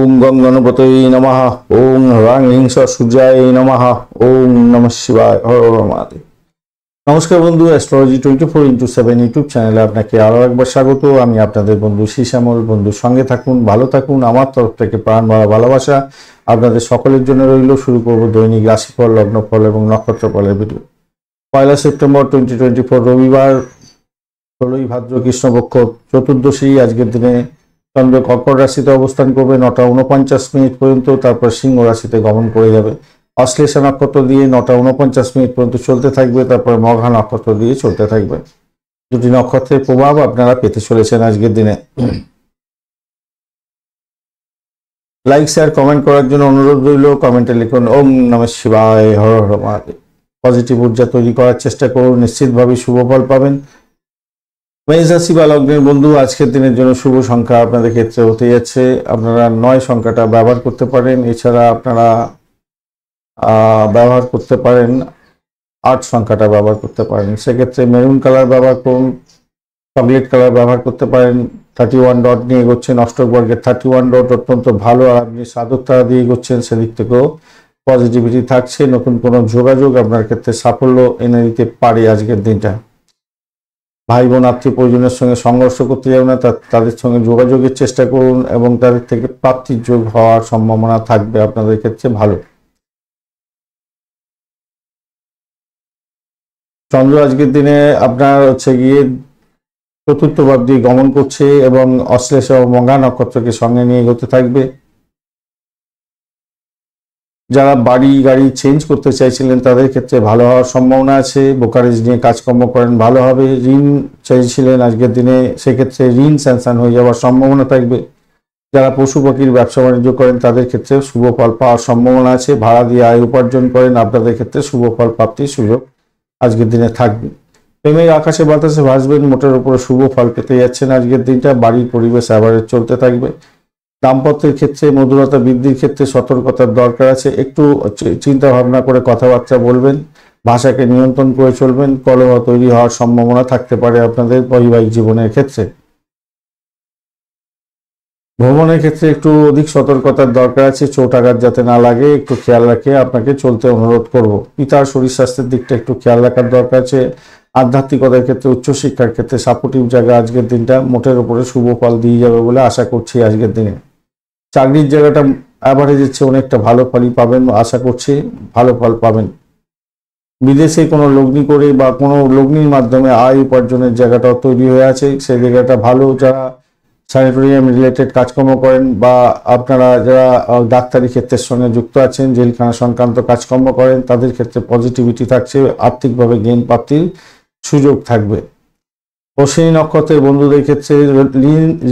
ওম গং গণপতয়ে নমঃ। ওম হ্রাং হ্রিং সূর্যায় নমঃ। ওম নমঃ শিবায়। হর হর মহাদেব। নমস্কার বন্ধু, অ্যাস্ট্রোলজি 24x7 ইউটিউব চ্যানেলে আপনাকে আরও একবার স্বাগত। আমি আপনাদের বন্ধু শ্যামল। বন্ধুর সঙ্গে থাকুন, ভালো থাকুন। আমার তরফ থেকে প্রাণ ভরা ভালোবাসা আপনাদের সকলের জন্য রইল। শুরু করব দৈনিক রাশিফল, লগ্নফল এবং নক্ষত্রফলের ভিডিও। 1 সেপ্টেম্বর 2024 রবিবার, 16ই ভাদ্র কৃষ্ণপক্ষ চতুর্দশী। আজকের দিনে চন্দ্র কর্কট রাশিতে অবস্থান করবে 9টা 49 পর্যন্ত, তারপর সিংহ রাশিতে গমন করে যাবে। অশ্লেষা নক্ষত্র দিয়ে 9টা 49 পর্যন্ত চলতে থাকবে, তারপর মঘা নক্ষত্র দিয়ে চলতে থাকবে। দুটি নক্ষত্রের প্রভাব আপনারা পেতে চলেছেন আজকের দিনে। লাইক শেয়ার কমেন্ট করার জন্য অনুরোধ রইল। কমেন্টে লিখুন ওম নমঃ শিবায়, হর হর মহাদেব। পজিটিভ ঊর্জা তৈরি করার চেষ্টা করুন, নিশ্চিতভাবে শুভ ফল পাবেন। মেষ রাশি বা লগ্নের বন্ধু, আজকের দিনের জন্য শুভ সংখ্যা আপনাদের ক্ষেত্রে হতে যাচ্ছে, আপনারা 9 সংখ্যাটা ব্যবহার করতে পারেন। এছাড়া আপনারা ব্যবহার করতে পারেন 8 সংখ্যাটা ব্যবহার করতে পারেন। সেক্ষেত্রে মেরুন কালার ব্যবহার করুন, চকলেট কালার ব্যবহার করতে পারেন। 31 ডট নিয়ে এগোচ্ছেন, অষ্টক বর্গের 31 ডট অত্যন্ত ভালো। আর আপনি সাধক তারা দিয়ে এগোচ্ছেন, সেদিক থেকেও পজিটিভিটি থাকছে। নতুন কোনো যোগাযোগ আপনার ক্ষেত্রে সাফল্য এনে দিতে পারে আজকের দিনটা। ভাই বোন আত্মীয় পরিজনের সঙ্গে সংঘর্ষ করতে যাবেন না, তাদের সঙ্গে যোগাযোগের চেষ্টা করুন এবং তাদের থেকে প্রাপ্তির যোগ হওয়ার সম্ভাবনা থাকবে আপনাদের ক্ষেত্রে ভালো। চন্দ্র আজকের দিনে আপনার গিয়ে চতুর্থ ভাব দিয়ে গমন করছে এবং অশ্লেষা ও মঘা নক্ষত্রকে সঙ্গে নিয়ে এগোতে থাকবে। যারা বাড়ি গাড়ি চেঞ্জ করতে চাইছিলেন তাদের ক্ষেত্রে ভালো হওয়ার সম্ভাবনা আছে। ব্রোকারেজ নিয়ে কাজকর্ম করেন, ভালো হবে। ঋণ চাইছিলেন আজকের দিনে, সেক্ষেত্রে ঋণ স্যাংশন হয়ে যাওয়ার সম্ভাবনা থাকবে। যারা পশু পাখির ব্যবসা বাণিজ্য করেন তাদের ক্ষেত্রে শুভ ফল পাওয়ার সম্ভাবনা আছে। ভাড়া দিয়ে আয় উপার্জন করেন, আপনাদের ক্ষেত্রে শুভ ফল প্রাপ্তির সুযোগ আজকের দিনে থাকবে। প্রেমের আকাশে বাতাসে ভাসবেন, মোটের উপরে শুভ ফল পেতে যাচ্ছেন আজকের দিনটা। বাড়ির পরিবেশ অ্যাভারেজ চলতে থাকবে। দাম্পত্যের ক্ষেত্রে মধুরতা বৃদ্ধির ক্ষেত্রে সতর্কতার দরকার আছে। একটু চিন্তা ভাবনা করে কথাবার্তা বলবেন, ভাষাকে নিয়ন্ত্রণ করে চলবেন। কলহ তৈরি হওয়ার সম্ভাবনা থাকতে পারে আপনাদের বৈবাহিক জীবনের ক্ষেত্রে। ভ্রমণের ক্ষেত্রে একটু অধিক সতর্কতার দরকার আছে, চোট আঘাত যাতে না লাগে একটু খেয়াল রাখে আপনাকে চলতে অনুরোধ করব। পিতার শরীর স্বাস্থ্যের দিকটা একটু খেয়াল রাখার দরকার আছে। আধ্যাত্মিকতার ক্ষেত্রে উচ্চশিক্ষার ক্ষেত্রে সাপোর্টিভ জায়গা আজকের দিনটা মোটের উপরে শুভ ফল দিয়ে যাবে বলে আশা করছি আজকের দিনে। চাকরির জায়গাটা অ্যাভারেজের চেয়ে অনেকটা ভালো ফলই পাবেন, আশা করছি ভালো ফল পাবেন। বিদেশে কোনো লগ্নি করে বা কোনো লগ্নির মাধ্যমে আয় উপার্জনের জায়গাটাও তৈরি হয়ে আছে, সেই জায়গাটা ভালো। যারা স্যানিটোরিয়াম রিলেটেড কাজকর্ম করেন বা আপনারা যারা ডাক্তারি ক্ষেত্রের সঙ্গে যুক্ত আছেন, জেলখানা সংক্রান্ত কাজকর্ম করেন, তাদের ক্ষেত্রে পজিটিভিটি থাকছে, আর্থিকভাবে গেইন প্রাপ্তির সুযোগ থাকবে। অশ্বিনী নক্ষত্রের বন্ধুদের ক্ষেত্রে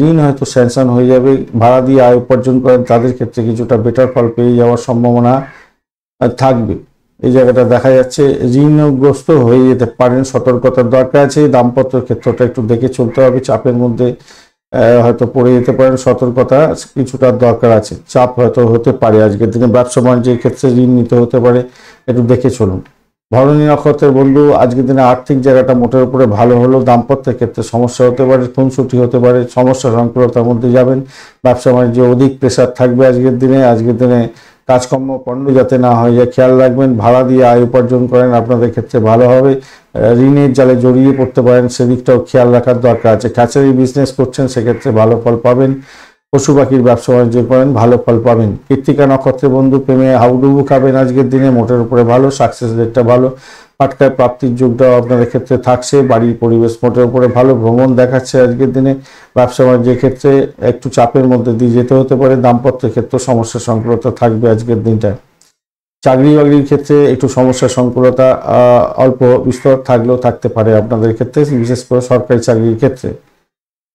ঋণ হয়তো স্যাংশন হয়ে যাবে। ভাড়া দিয়ে আয় উপার্জন করেন তাদের ক্ষেত্রে কিছুটা বেটার ফল পেয়ে যাওয়ার সম্ভাবনা থাকবে। এই জায়গাটা দেখা যাচ্ছে ঋণগ্রস্ত হয়ে যেতে পারেন, সতর্কতার দরকার আছে। দাম্পত্য ক্ষেত্রটা একটু দেখে চলতে হবে, চাপের মধ্যে হয়তো পড়ে যেতে পারেন, সতর্কতা কিছুটা দরকার আছে। চাপ হয়তো হতে পারে আজকের দিনে, ব্যবসা বাণিজ্যের ক্ষেত্রে ঋণ নিতে হতে পারে, একটু দেখে চলুন। ভরণী নক্ষত্রের বন্ধু, আজকের দিনে আর্থিক জায়গাটা মোটের উপরে ভালো হলো। দাম্পত্যের ক্ষেত্রে সমস্যা হতে পারে, খুনসুটি হতে পারে, সমস্যা সংকুলতার মধ্যে যাবেন। ব্যবসা বাণিজ্যে অধিক প্রেশার থাকবে আজকের দিনে। আজকের দিনে কাজকর্ম পণ্য যাতে না হয়ে যায় খেয়াল রাখবেন। ভাড়া দিয়ে আয় উপার্জন করেন, আপনাদের ক্ষেত্রে ভালো হবে। ঋণের জালে জড়িয়ে পড়তে পারেন, সেদিকটাও খেয়াল রাখার দরকার আছে। কাছারি বিজনেস করছেন, সেক্ষেত্রে ভালো ফল পাবেন। পশু পাখির ব্যবসা বাণিজ্য করেন, ভালো ফল পাবেন। কৃত্তিকা নক্ষত্রের বন্ধু, প্রেমে হাউডুবু খাবেন আজকের দিনে, মোটের উপরে ভালো। সাকসেস রেটটা ভালো, পাটকায় প্রাপ্তির যোগটাও আপনাদের ক্ষেত্রে থাকছে। বাড়ির পরিবেশ মোটের উপরে ভালো। ভ্রমণ দেখাচ্ছে আজকের দিনে। ব্যবসা বাণিজ্যের ক্ষেত্রে একটু চাপের মধ্যে দিয়ে যেতে হতে পারে। দাম্পত্যের ক্ষেত্রে সমস্যা সংকুলতা থাকবে আজকের দিনটা। চাকরি বাকরির ক্ষেত্রে একটু সমস্যা সংকুলতা অল্প বিস্তর থাকলেও থাকতে পারে আপনাদের ক্ষেত্রে, বিশেষ করে সরকারি চাকরির ক্ষেত্রে।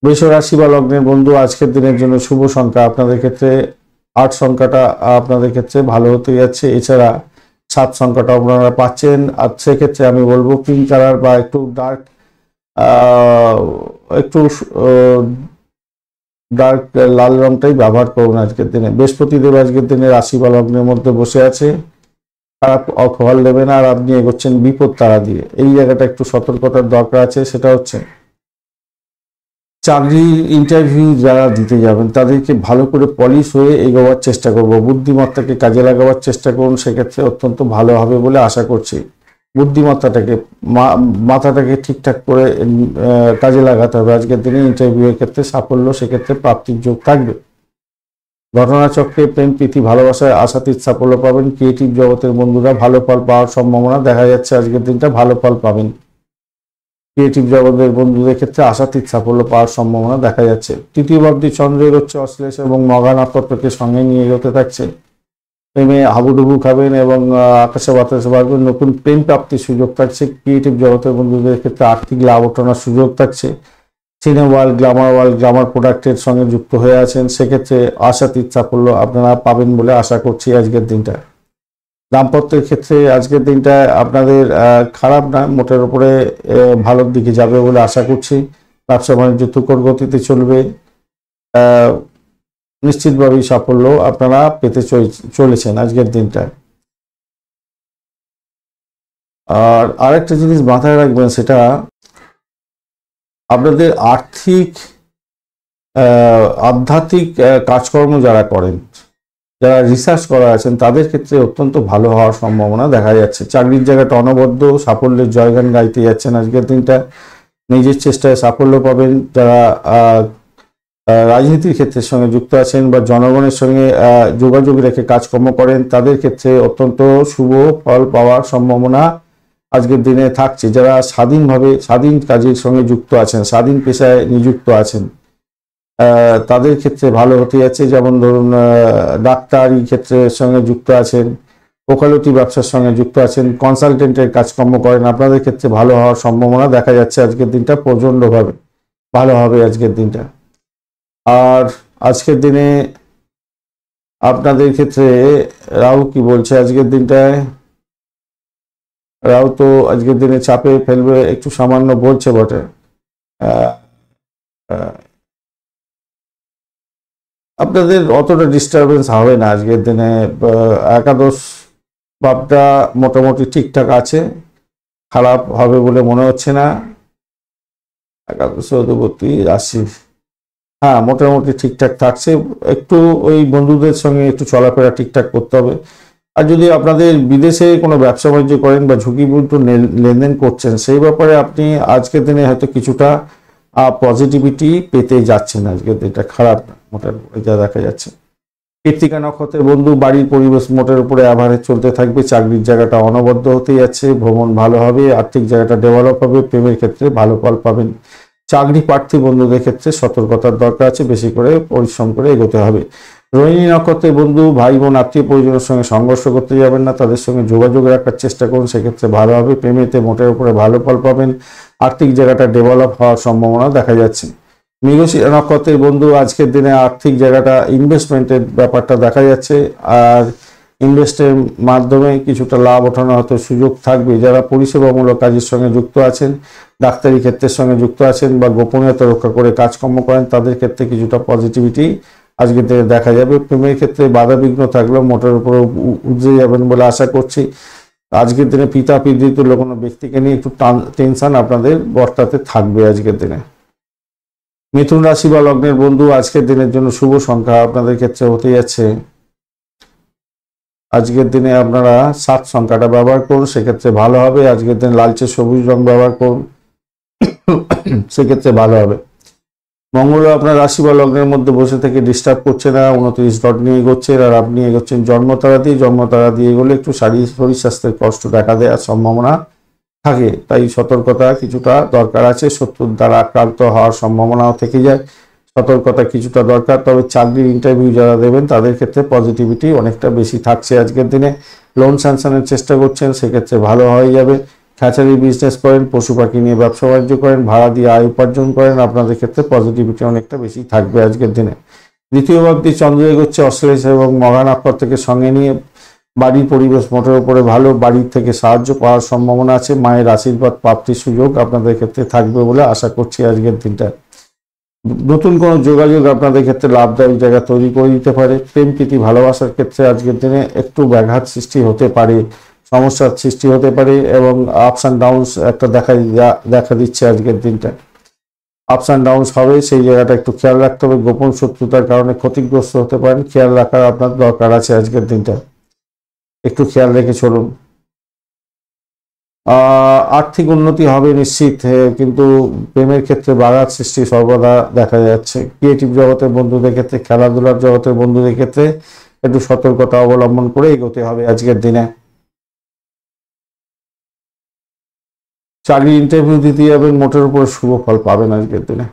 বৃষ রাশি বা লগ্নের বন্ধু, আজকের দিনের জন্য শুভ সংখ্যা আপনাদের ক্ষেত্রে 8 সংখ্যাটা আপনাদের ক্ষেত্রে ভালো হতে যাচ্ছে। এছাড়া 7 সংখ্যাটা আপনারা পাচ্ছেন। আর সেক্ষেত্রে আমি বলবো পিঙ্ক কালার বা একটু ডার্ক লাল রংটাই ব্যবহার করুন আজকের দিনে। বৃহস্পতিদেব আজকের দিনে রাশি বা লগ্নের মধ্যে বসে আছে, খারাপ ফল দেবে না, আর আপনি এগোচ্ছেন বিপদ তারা দিয়ে। এই জায়গাটা একটু সতর্কতার দরকার আছে। সেটা হচ্ছে চাকরির ইন্টারভিউ যারা দিতে যাবেন তাদেরকে ভালো করে পলিশ হয়ে এগোবার চেষ্টা করব, বুদ্ধিমত্তাকে কাজে লাগাবার চেষ্টা করুন, সেক্ষেত্রে অত্যন্ত ভালো হবে বলে আশা করছি। বুদ্ধিমত্তাটাকে মাথাটাকে ঠিকঠাক করে কাজে লাগাতে হবে। আজকের দিনে ইন্টারভিউয়ের ক্ষেত্রে সাফল্য সেক্ষেত্রে প্রাপ্তির যোগ থাকবে। ঘটনাচক্রে প্রেম প্রীতি ভালোবাসায় আশাতীত সাফল্য পাবেন। ক্রিয়েটিভ জগতের বন্ধুরা ভালো ফল পাওয়ার সম্ভাবনা দেখা যাচ্ছে, আজকের দিনটা ভালো ফল পাবেন। ক্রিয়েটিভ জগতের বন্ধুদের ক্ষেত্রে আশাতীত সাফল্য পাওয়ার সম্ভাবনা দেখা যাচ্ছে। তৃতীয় ভাবটি চন্দ্র এগোচ্ছে অশ্লেষ এবং মঘা নক্ষত্রকে সঙ্গে নিয়ে এগোতে থাকছে। প্রেমে হাবুডুবু খাবেন এবং আকাশে বাতাসে বাড়বেন, নতুন প্রেম প্রাপ্তির সুযোগ থাকছে। ক্রিয়েটিভ জগতের বন্ধুদের ক্ষেত্রে আর্থিক লাভ ওঠানোর সুযোগ থাকছে। সিনেমা ওয়ার্ল্ড, গ্লামার প্রোডাক্টের সঙ্গে যুক্ত হয়ে আছেন, সেক্ষেত্রে আশাতীত সাফল্য আপনারা পাবেন বলে আশা করছি আজকের দিনটা। দাম্পত্যের ক্ষেত্রে আজকের দিনটা আপনাদের খারাপ না, মোটের উপরে ভালোর দিকে যাবে বলে আশা করছি। ব্যবসা বাণিজ্য তুখর গতিতে চলবে, নিশ্চিতভাবেই সাফল্য আপনারা পেতে চলেছেন আজকের দিনটায়। আর আরেকটা জিনিস মাথায় রাখবেন, সেটা আপনাদের আধ্যাত্মিক কাজকর্ম যারা করেন, যারা রিসার্চ করা আছেন, তাদের ক্ষেত্রে অত্যন্ত ভালো হওয়ার সম্ভাবনা দেখা যাচ্ছে। চাকরির জায়গাটা অনবদ্য সাফল্যের জয়গান গাইতে যাচ্ছেন আজকের দিনটা। নিজের চেষ্টায় সাফল্য পাবেন। যারা রাজনীতির ক্ষেত্রের সঙ্গে যুক্ত আছেন বা জনগণের সঙ্গে যোগাযোগ রেখে কাজকর্ম করেন, তাদের ক্ষেত্রে অত্যন্ত শুভ ফল পাওয়ার সম্ভাবনা আজকের দিনে থাকছে। যারা স্বাধীন কাজের সঙ্গে যুক্ত আছেন, স্বাধীন পেশায় নিযুক্ত আছেন, তাদের ক্ষেত্রে ভালো হতে যাচ্ছে। যেমন ধরুন ডাক্তারি ক্ষেত্রের সঙ্গে যুক্ত আছেন, ওকালতি ব্যবসার সঙ্গে যুক্ত আছেন, কনসালটেন্টের কাজকর্ম করেন, আপনাদের ক্ষেত্রে ভালো হওয়ার সম্ভাবনা দেখা যাচ্ছে আজকের দিনটা। প্রচণ্ডভাবে ভালো হবে আজকের দিনটা। আর আজকের দিনে আপনাদের ক্ষেত্রে রাহু কি বলছে আজকের দিনটায়? রাহু তো আজকের দিনে চাপে ফেলবে একটু সামান্য বলছে বটে। আপনাদের অতটা ডিস্টারবেন্স হবে না আজকের দিনে। একাদশ ভাবটা মোটামুটি ঠিকঠাক আছে, খারাপ হবে বলে মনে হচ্ছে না। একাদশ অধিপতি রাশি, হ্যাঁ মোটামুটি ঠিকঠাক থাকছে। একটু ওই বন্ধুদের সঙ্গে একটু চলাফেরা ঠিকঠাক করতে হবে। আর যদি আপনাদের বিদেশে কোনো ব্যবসা বাণিজ্য করেন বা ঝুঁকিপূর্ণ লেনদেন করছেন, সেই ব্যাপারে আপনি আজকের দিনে হয়তো কিছুটা পজিটিভিটি পেতে যাচ্ছেন। আজকের দিনটা খারাপ না, মোটের উপরে যা দেখা যাচ্ছে। কৃত্তিকা নক্ষত্রের বন্ধু বাড়ির পরিবেশ মোটের উপরে অ্যাভারেজ চলতে থাকবে। চাকরির জায়গাটা অনবদ্য হতে যাচ্ছে, ভ্রমণ ভালো হবে, আর্থিক জায়গাটা ডেভেলপ হবে, প্রেমের ক্ষেত্রে ভালো ফল পাবেন। চাকরি প্রার্থী বন্ধুদের ক্ষেত্রে সতর্কতার দরকার আছে, বেশি করে পরিশ্রম করে এগোতে হবে। রোহিণী নক্ষত্রের বন্ধু ভাই বোন আত্মীয় পরিজনের সঙ্গে সংঘর্ষ করতে যাবেন না, তাদের সঙ্গে যোগাযোগ রাখার চেষ্টা করুন, সেক্ষেত্রে ভালো হবে। প্রেমেতে মোটের উপরে ভালো ফল পাবেন, আর্থিক জায়গাটা ডেভেলপ হওয়ার সম্ভাবনা দেখা যাচ্ছে। মৃগশিরা নক্ষত্রের বন্ধু আজকের দিনে আর্থিক জায়গাটা ইনভেস্টমেন্টের ব্যাপারটা দেখা যাচ্ছে, আর ইনভেস্টের মাধ্যমে কিছুটা লাভ ওঠানো হয়তো সুযোগ থাকবে। যারা পরিষেবামূলক কাজের সঙ্গে যুক্ত আছেন, ডাক্তারি ক্ষেত্রের সঙ্গে যুক্ত আছেন বা গোপনীয়তা রক্ষা করে কাজকর্ম করেন, তাদের ক্ষেত্রে কিছুটা পজিটিভিটি আজকের দিনে দেখা যাবে। প্রেমের ক্ষেত্রে বাধা বিঘ্ন থাকলেও মোটের উপরে উতরে যাবেন বলে আশা করছি। আজকের দিনে পিতা পিতৃতুল্য কোনো ব্যক্তিকে নিয়ে একটু টেনশন আপনাদের বর্তাতে থাকবে আজকের দিনে। মিথুন রাশি বা লগ্নের বন্ধু আজকের দিনের জন্য শুভ সংখ্যা আপনাদের ক্ষেত্রে হতে যাচ্ছে, আজকের দিনে আপনারা 7 সংখ্যাটা ব্যবহার করুন, সেক্ষেত্রে ভালো হবে। আজকের দিনে লালচে সবুজ রং ব্যবহার করুন, সেক্ষেত্রে ভালো হবে। মঙ্গল আপনার রাশি বা লগ্নের মধ্যে বসে থেকে ডিস্টার্ব করছে না, 29 ডট নিয়ে এগোচ্ছেন, আর আপনি এগোচ্ছেন জন্মতারা দিয়ে এগোলে একটু শরীর স্বাস্থ্যের কষ্ট দেখা দেওয়ার সম্ভাবনা থাকে, তাই সতর্কতা কিছুটা দরকার আছে। শত্রুর দ্বারা আক্রান্ত হওয়ার সম্ভাবনাও থেকে যায়, সতর্কতা কিছুটা দরকার। তবে চাকরির ইন্টারভিউ যারা দেবেন তাদের ক্ষেত্রে পজিটিভিটি অনেকটা বেশি থাকছে আজকের দিনে। লোন স্যাংশনের চেষ্টা করছেন, সেক্ষেত্রে ভালো হয়ে যাবে। হ্যাচারি বিজনেস করেন, পশু পাখি নিয়ে ব্যবসা বাণিজ্য করেন, ভাড়া দিয়ে আয় উপার্জন করেন, আপনাদের ক্ষেত্রে পজিটিভিটি অনেকটা বেশি থাকবে আজকের দিনে। দ্বিতীয় ভাবটি চন্দ্র এগোচ্ছে অশ্লেষ এবং মঘা নক্ষত্রকে সঙ্গে নিয়ে। বাড়ির পরিবেশ মোটের উপরে ভালো, বাড়ির থেকে সাহায্য পাওয়ার সম্ভাবনা আছে, মায়ের আশীর্বাদ প্রাপ্তির সুযোগ আপনাদের ক্ষেত্রে থাকবে বলে আশা করছি আজকের দিনটা। নতুন কোনো যোগাযোগ আপনাদের ক্ষেত্রে লাভদায়ক জায়গা তৈরি করে দিতে পারে। প্রেম প্রীতি ভালোবাসার ক্ষেত্রে আজকের দিনে একটু ব্যাঘাত সৃষ্টি হতে পারে, সমস্যার সৃষ্টি হতে পারে এবং আপস অ্যান্ড ডাউনস একটা দেখা দিচ্ছে আজকের দিনটা। আপস অ্যান্ড ডাউন হবে, সেই জায়গাটা একটু খেয়াল রাখতে হবে। গোপন শত্রুতার কারণে ক্ষতিগ্রস্ত হতে পারেন, খেয়াল রাখার আপনার দরকার আছে আজকের দিনটা, একটু খেয়াল রেখে চলুন। আর্থিক উন্নতি হবে নিশ্চিত, কিন্তু প্রেমের ক্ষেত্রে বাধার সৃষ্টি সর্বদা দেখা যাচ্ছে। ক্রিয়েটিভ জগতের বন্ধুদের ক্ষেত্রে, খেলাধুলার জগতের বন্ধুদের ক্ষেত্রে একটু সতর্কতা অবলম্বন করে এগোতে হবে আজকের দিনে। চাকরি ইন্টারভিউ দিতে যাবেন, মোটের উপরে শুভ ফল পাবেন আজকের দিনে।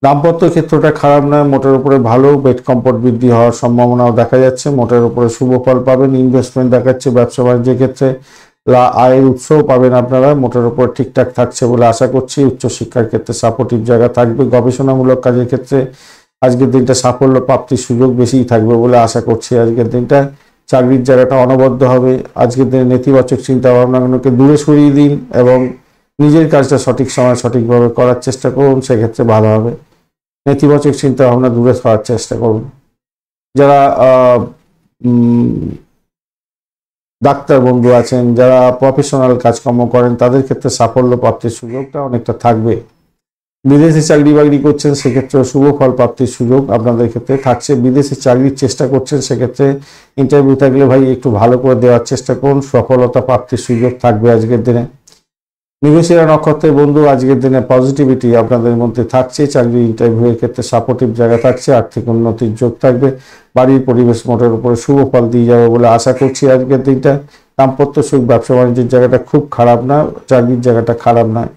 দাম্পত্য ক্ষেত্রটা খারাপ নয়, মোটের উপরে ভালো, বেড কম্ফোর্ট বৃদ্ধি হওয়ার সম্ভাবনাও দেখা যাচ্ছে, মোটের উপরে শুভ ফল পাবেন। ইনভেস্টমেন্ট দেখাচ্ছে, ব্যবসা বাণিজ্যের ক্ষেত্রে আয়ের উৎসও পাবেন আপনারা, মোটের উপর ঠিকঠাক থাকছে বলে আশা করছি। উচ্চশিক্ষার ক্ষেত্রে সাপোর্টিভ জায়গা থাকবে, গবেষণামূলক কাজের ক্ষেত্রে আজকের দিনটা সাফল্য প্রাপ্তির সুযোগ বেশিই থাকবে বলে আশা করছি আজকের দিনটা। চাকরির জায়গাটা অনবদ্য হবে, আজকের দিনে নেতিবাচক চিন্তা ভাবনাগুলোকে দূরে সরিয়ে দিন এবং নিজের কাজটা সঠিক সময় সঠিকভাবে করার চেষ্টা করুন, সেক্ষেত্রে ভালো হবে। নেতিবাচক চিন্তা ভাবনা দূরে সরার চেষ্টা করুন। যারা ডাক্তার বন্ধু আছেন, যারা প্রফেশনাল কাজকর্ম করেন, তাদের ক্ষেত্রে সাফল্য প্রাপ্তির সুযোগটা অনেকটা থাকবে। বিদেশে চাকরি বাকরি করছেন, সেক্ষেত্রে শুভ ফল প্রাপ্তির সুযোগ আপনাদের ক্ষেত্রে থাকছে। বিদেশে চাকরির চেষ্টা করছেন, সেক্ষেত্রে ইন্টারভিউ থাকলে ভাই একটু ভালো করে দেওয়ার চেষ্টা করুন, সফলতা প্রাপ্তির সুযোগ থাকবে আজকের দিনে। মৃগশিরা নক্ষত্রের বন্ধু, আজকের দিনে পজিটিভিটি আপনাদের মধ্যে থাকছে। চাকরি ইন্টারভিউয়ের ক্ষেত্রে সাপোর্টিভ জায়গা থাকছে, আর্থিক উন্নতির যোগ থাকবে, বাড়ির পরিবেশ মোটের উপরে শুভ ফল দিয়ে যাবে বলে আশা করছি আজকের দিনটা। দাম্পত্য সুখ, ব্যবসা বাণিজ্যের জায়গাটা খুব খারাপ না, চাকরির জায়গাটা খারাপ নয়।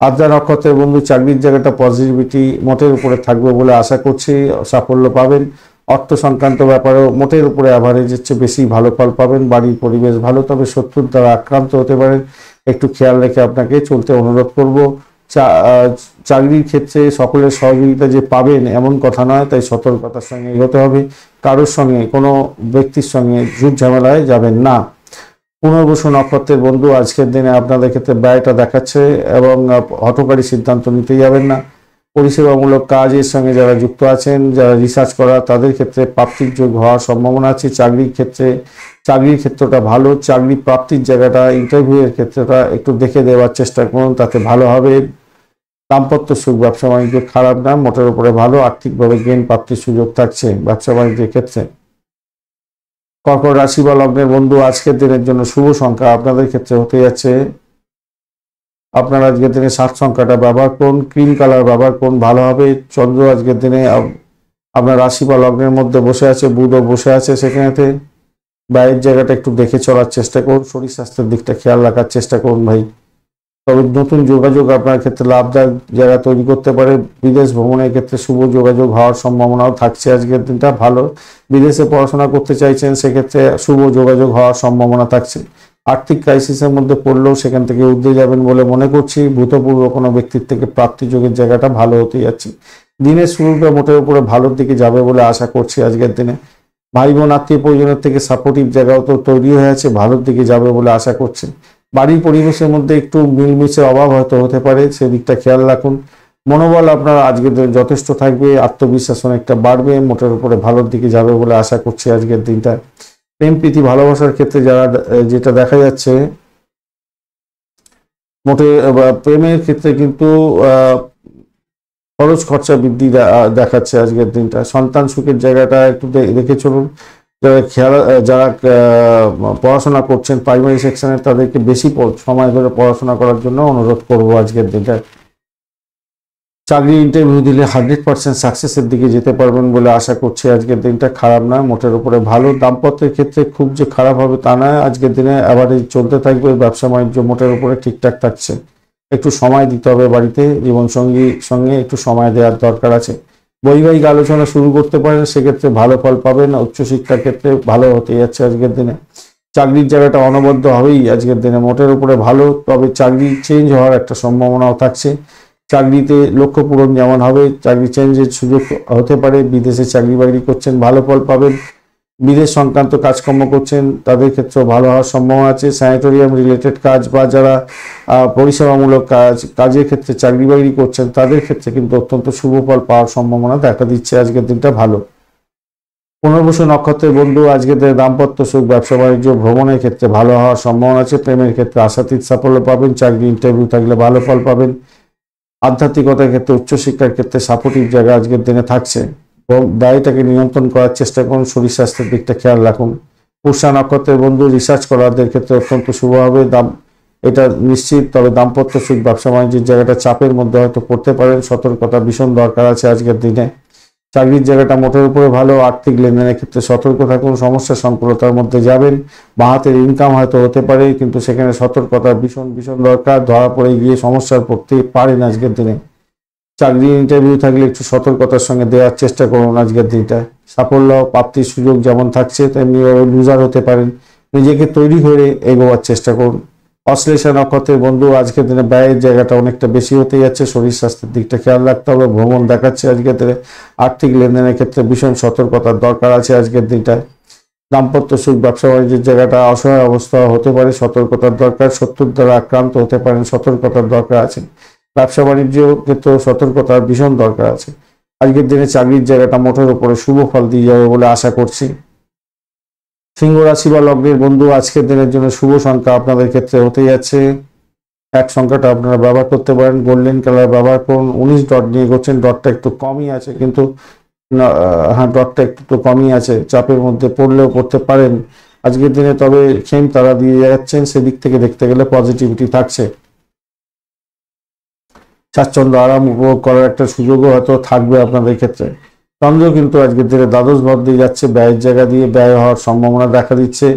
আদ্রা নক্ষত্রের বন্ধু, চাকরির জায়গাটা পজিটিভিটি মোটের উপরে থাকবে বলে আশা করছি, সাফল্য পাবেন। অর্থ সংক্রান্ত ব্যাপারেও মোটের উপরে অ্যাভারেজের চেয়ে বেশি ভালো ফল পাবেন। বাড়ির পরিবেশ ভালো, তবে শত্রুর দ্বারা আক্রান্ত হতে পারেন, একটু খেয়াল রেখে আপনাকে চলতে অনুরোধ করব। চাকরির ক্ষেত্রে সকলের সহযোগিতা যে পাবেন এমন কথা নয়, তাই সতর্কতার সঙ্গে এগোতে হবে। কারোর সঙ্গে, কোনো ব্যক্তির সঙ্গে ঝুট ঝামেলায় যাবেন না। পুনর্বসু নক্ষত্রের বন্ধু, আজকের দিনে আপনাদের ক্ষেত্রে ব্যয়টা দেখাচ্ছে এবং হঠকারী সিদ্ধান্ত নিতে যাবেন না। পরিষেবামূলক কাজের সঙ্গে যারা যুক্ত আছেন, যারা রিসার্চ করা, তাদের ক্ষেত্রে প্রাপ্তির যোগ হওয়ার সম্ভাবনা আছে। চাকরির ক্ষেত্রটা ভালো, চাকরি প্রাপ্তির জায়গাটা, ইন্টারভিউয়ের ক্ষেত্রটা একটু দেখে দেওয়ার চেষ্টা করুন, তাতে ভালো হবে। দাম্পত্য সুখ, ব্যবসা বাণিজ্য খারাপ না, মোটের উপরে ভালো, আর্থিকভাবে গেইন প্রাপ্তির সুযোগ থাকছে ব্যবসা বাণিজ্যের ক্ষেত্রে। কর্কট রাশি বা লগ্নের বন্ধু, আজকের দিনের জন্য শুভ সংখ্যা আপনাদের ক্ষেত্রে হতে যাচ্ছে, আপনারা আজকের দিনে 7 সংখ্যাটা ব্যবহার করুন, ক্রিম কালার ব্যবহার করুন, ভালো হবে। চন্দ্র আজকের দিনে আপনার রাশি বা লগ্নের মধ্যে বসে আছে, বুধও বসে আছে, সেখানেতে ব্যয়ের জায়গাটা একটু দেখে চলার চেষ্টা করুন, শরীর স্বাস্থ্যের দিকটা খেয়াল রাখার চেষ্টা করুন ভাই। তবে নতুন যোগাযোগ আপনার ক্ষেত্রে লাভদায়ক জায়গা তৈরি করতে পারে। বিদেশ ভ্রমণের ক্ষেত্রে শুভ যোগাযোগ হওয়ার সম্ভাবনাও থাকছে আজকের দিনটা ভালো। বিদেশে পড়াশোনা করতে চাইছেন, সেক্ষেত্রে শুভ যোগাযোগ হওয়ার সম্ভাবনা থাকছে। আর্থিক ক্রাইসিসের মধ্যে পড়লেও সেখান থেকে উঠে যাবেন বলে মনে করছি। ভূতপূর্ব কোনো ব্যক্তির থেকে প্রাপ্তিযোগের জায়গাটা ভালো হতে যাচ্ছে। দিনের শুরুটা মোটের উপরে ভালোর দিকে যাবে বলে আশা করছি আজকের দিনে। ভাই বোন আত্মীয় পরিজনের থেকে সাপোর্টিভ জায়গাও তো তৈরি হয়ে আছে, ভালোর দিকে যাবে বলে আশা করছি। বাড়ির পরিবেশের মধ্যে একটু মিলমিশের অভাব হয়তো হতে পারে, সেদিকটা খেয়াল রাখুন। মনোবল আপনার আজকের দিনে যথেষ্ট থাকবে, আত্মবিশ্বাস অনেকটা বাড়বে, মোটের উপরে ভালোর দিকে যাবে বলে আশা করছি আজকের দিনটা। প্রেম প্রীতি ভালোবাসার ক্ষেত্রে যারা যেটা দেখা যাচ্ছে, প্রেমের ক্ষেত্রে কিন্তু খরচ খরচা বৃদ্ধি দেখাচ্ছে আজকের দিনটা। সন্তান সুখের জায়গাটা একটু দেখে চলুন। যারা পড়াশোনা করছেন প্রাইমারি সেকশনে, তাদেরকে বেশি সময় ধরে পড়াশোনা করার জন্য অনুরোধ করব আজকের দিনটা। চাকরি ইন্টারভিউ দিলে 100% সাকসেসের দিকে যেতে পারবেন বলে আশা করছি আজকের দিনটা, খারাপ নয়, মোটের উপরে ভালো। দাম্পত্যের ক্ষেত্রে খুব যে খারাপ হবে তা নয়, আজকের দিনে অ্যাভারেজ চলতে থাকবে। ব্যবসা বাণিজ্য মোটের উপরে ঠিকঠাক থাকছে, একটু সময় দিতে হবে বাড়িতে, জীবনসঙ্গী সঙ্গে একটু সময় দেওয়ার দরকার আছে। বৈবাহিক আলোচনা শুরু করতে পারেন, সেক্ষেত্রে ভালো ফল পাবেন। উচ্চশিক্ষার ক্ষেত্রে ভালো হতে যাচ্ছে আজকের দিনে। চাকরির জায়গাটা অনবদ্য হবেই আজকের দিনে, মোটের উপরে ভালো, তবে চাকরি চেঞ্জ হওয়ার একটা সম্ভাবনাও থাকছে। চাকরিতে লক্ষ্য পূরণ যেমন হবে, চাকরি চেঞ্জের সুযোগ হতে পারে। বিদেশে চাকরি বাকরি করছেন, ভালো ফল পাবেন। বিদেশ সংক্রান্ত কাজকর্ম করছেন, তাদের ক্ষেত্রে ভালো হওয়ার সম্ভাবনা আছে। স্যানিটোরিয়াম রিলেটেড কাজ বা যারা পরিষেবামূলক কাজের ক্ষেত্রে চাকরি বাকরি করছেন, তাদের ক্ষেত্রে কিন্তু অত্যন্ত শুভ ফল পাওয়ার সম্ভাবনা দেখা দিচ্ছে আজকের দিনটা ভালো। পুনর্বসু নক্ষত্রের বন্ধু, আজকের দিনে দাম্পত্য সুখ, ব্যবসা বাণিজ্য ভ্রমণের ক্ষেত্রে ভালো হওয়ার সম্ভাবনা আছে। প্রেমের ক্ষেত্রে আশাতীত সাফল্য পাবেন। চাকরি ইন্টারভিউ থাকলে ভালো ফল পাবেন। আধ্যাত্মিকতার ক্ষেত্রে উচ্চশিক্ষার ক্ষেত্রে সাপোর্টিভ জায়গা আজকের দিনে থাকছে এবং ব্যয়টাকে নিয়ন্ত্রণ করার চেষ্টা করুন। শরীর স্বাস্থ্যের দিকটা খেয়াল রাখুন। পুষ্যা নক্ষত্রের বন্ধু রিসার্চ করারদের ক্ষেত্রে অত্যন্ত শুভ হবে। এটা নিশ্চিত, তবে দাম্পত্য সুখ ব্যবসা বাণিজ্যের জায়গাটা চাপের মধ্যে হয়তো পড়তে পারেন, সতর্কতা ভীষণ দরকার আছে আজকের দিনে। চাকরির জায়গাটা মোটের উপরে ভালো। আর্থিক লেনদেনের ক্ষেত্রে সতর্ক থাকুন, সমস্যা সংকুলতার মধ্যে যাবেন। বাঁ হাতের ইনকাম হয়তো হতে পারে, কিন্তু সেখানে সতর্কতা ভীষণ ভীষণ দরকার। ধরা পড়ে গিয়ে সমস্যার পড়তে পারেন আজকের দিনে। চাকরি ইন্টারভিউ থাকলে একটু সতর্কতার সঙ্গে দেওয়ার চেষ্টা করুন আজকের দিনটা। সাফল্য প্রাপ্তির সুযোগ যেমন থাকছে তেমনি লুজার হতে পারেন। নিজেকে তৈরি হয়ে এগোবার চেষ্টা করুন। অশ্লেষা নক্ষত্রের বন্ধু আজকের দিনে ব্যয়ের জায়গাটা অনেকটা বেশি হতে যাচ্ছে। শরীর স্বাস্থ্যের দিকটা খেয়াল রাখতে হবে। ভ্রমণ দেখাচ্ছে আজকের দিনে। আর্থিক লেনদেনের ক্ষেত্রে ভীষণ সতর্কতার দরকার আছে আজকের দিনটায়। দাম্পত্য সুখ ব্যবসা বাণিজ্যের জায়গাটা অসহায় অবস্থা হতে পারে, সতর্কতার দরকার। শত্রুর দ্বারা আক্রান্ত হতে পারেন, সতর্কতার দরকার আছে। ব্যবসা বাণিজ্য ক্ষেত্রে সতর্কতার ভীষণ দরকার আছে। আজকের দিনে চাকরির জায়গাটা মোটের উপরে শুভ ফল দিয়ে যাবে বলে আশা করছি। সিংহ রাশি বা লগ্নের বন্ধু আজকের দিনের জন্য শুভ সংখ্যা আপনাদের ক্ষেত্রে হতে যাচ্ছে এক। সংখ্যাটা আপনারা ব্যবহার করতে পারেন, গোল্ডেন কালার ব্যবহার করুন। 19 ডট নিয়ে করছেন, ডটটা একটু কমই আছে, কিন্তু হ্যাঁ ডটটা একটু কমই আছে, চাপের মধ্যে পড়লেও পড়তে পারেন আজকের দিনে। তবে খেম তারা দিয়ে যাচ্ছেন, সেদিক থেকে দেখতে গেলে পজিটিভিটি থাকছে। স্বাচ্ছন্দ্য আরাম উপভোগ করার একটা সুযোগও হয়তো থাকবে আপনাদের ক্ষেত্রে। চন্দ্র কিন্তু আজকের দিনে দ্বাদশ ভাব দিয়ে যাচ্ছে, ব্যয়ের জায়গা দিয়ে ব্যয় হওয়ার সম্ভাবনা দেখা দিচ্ছে।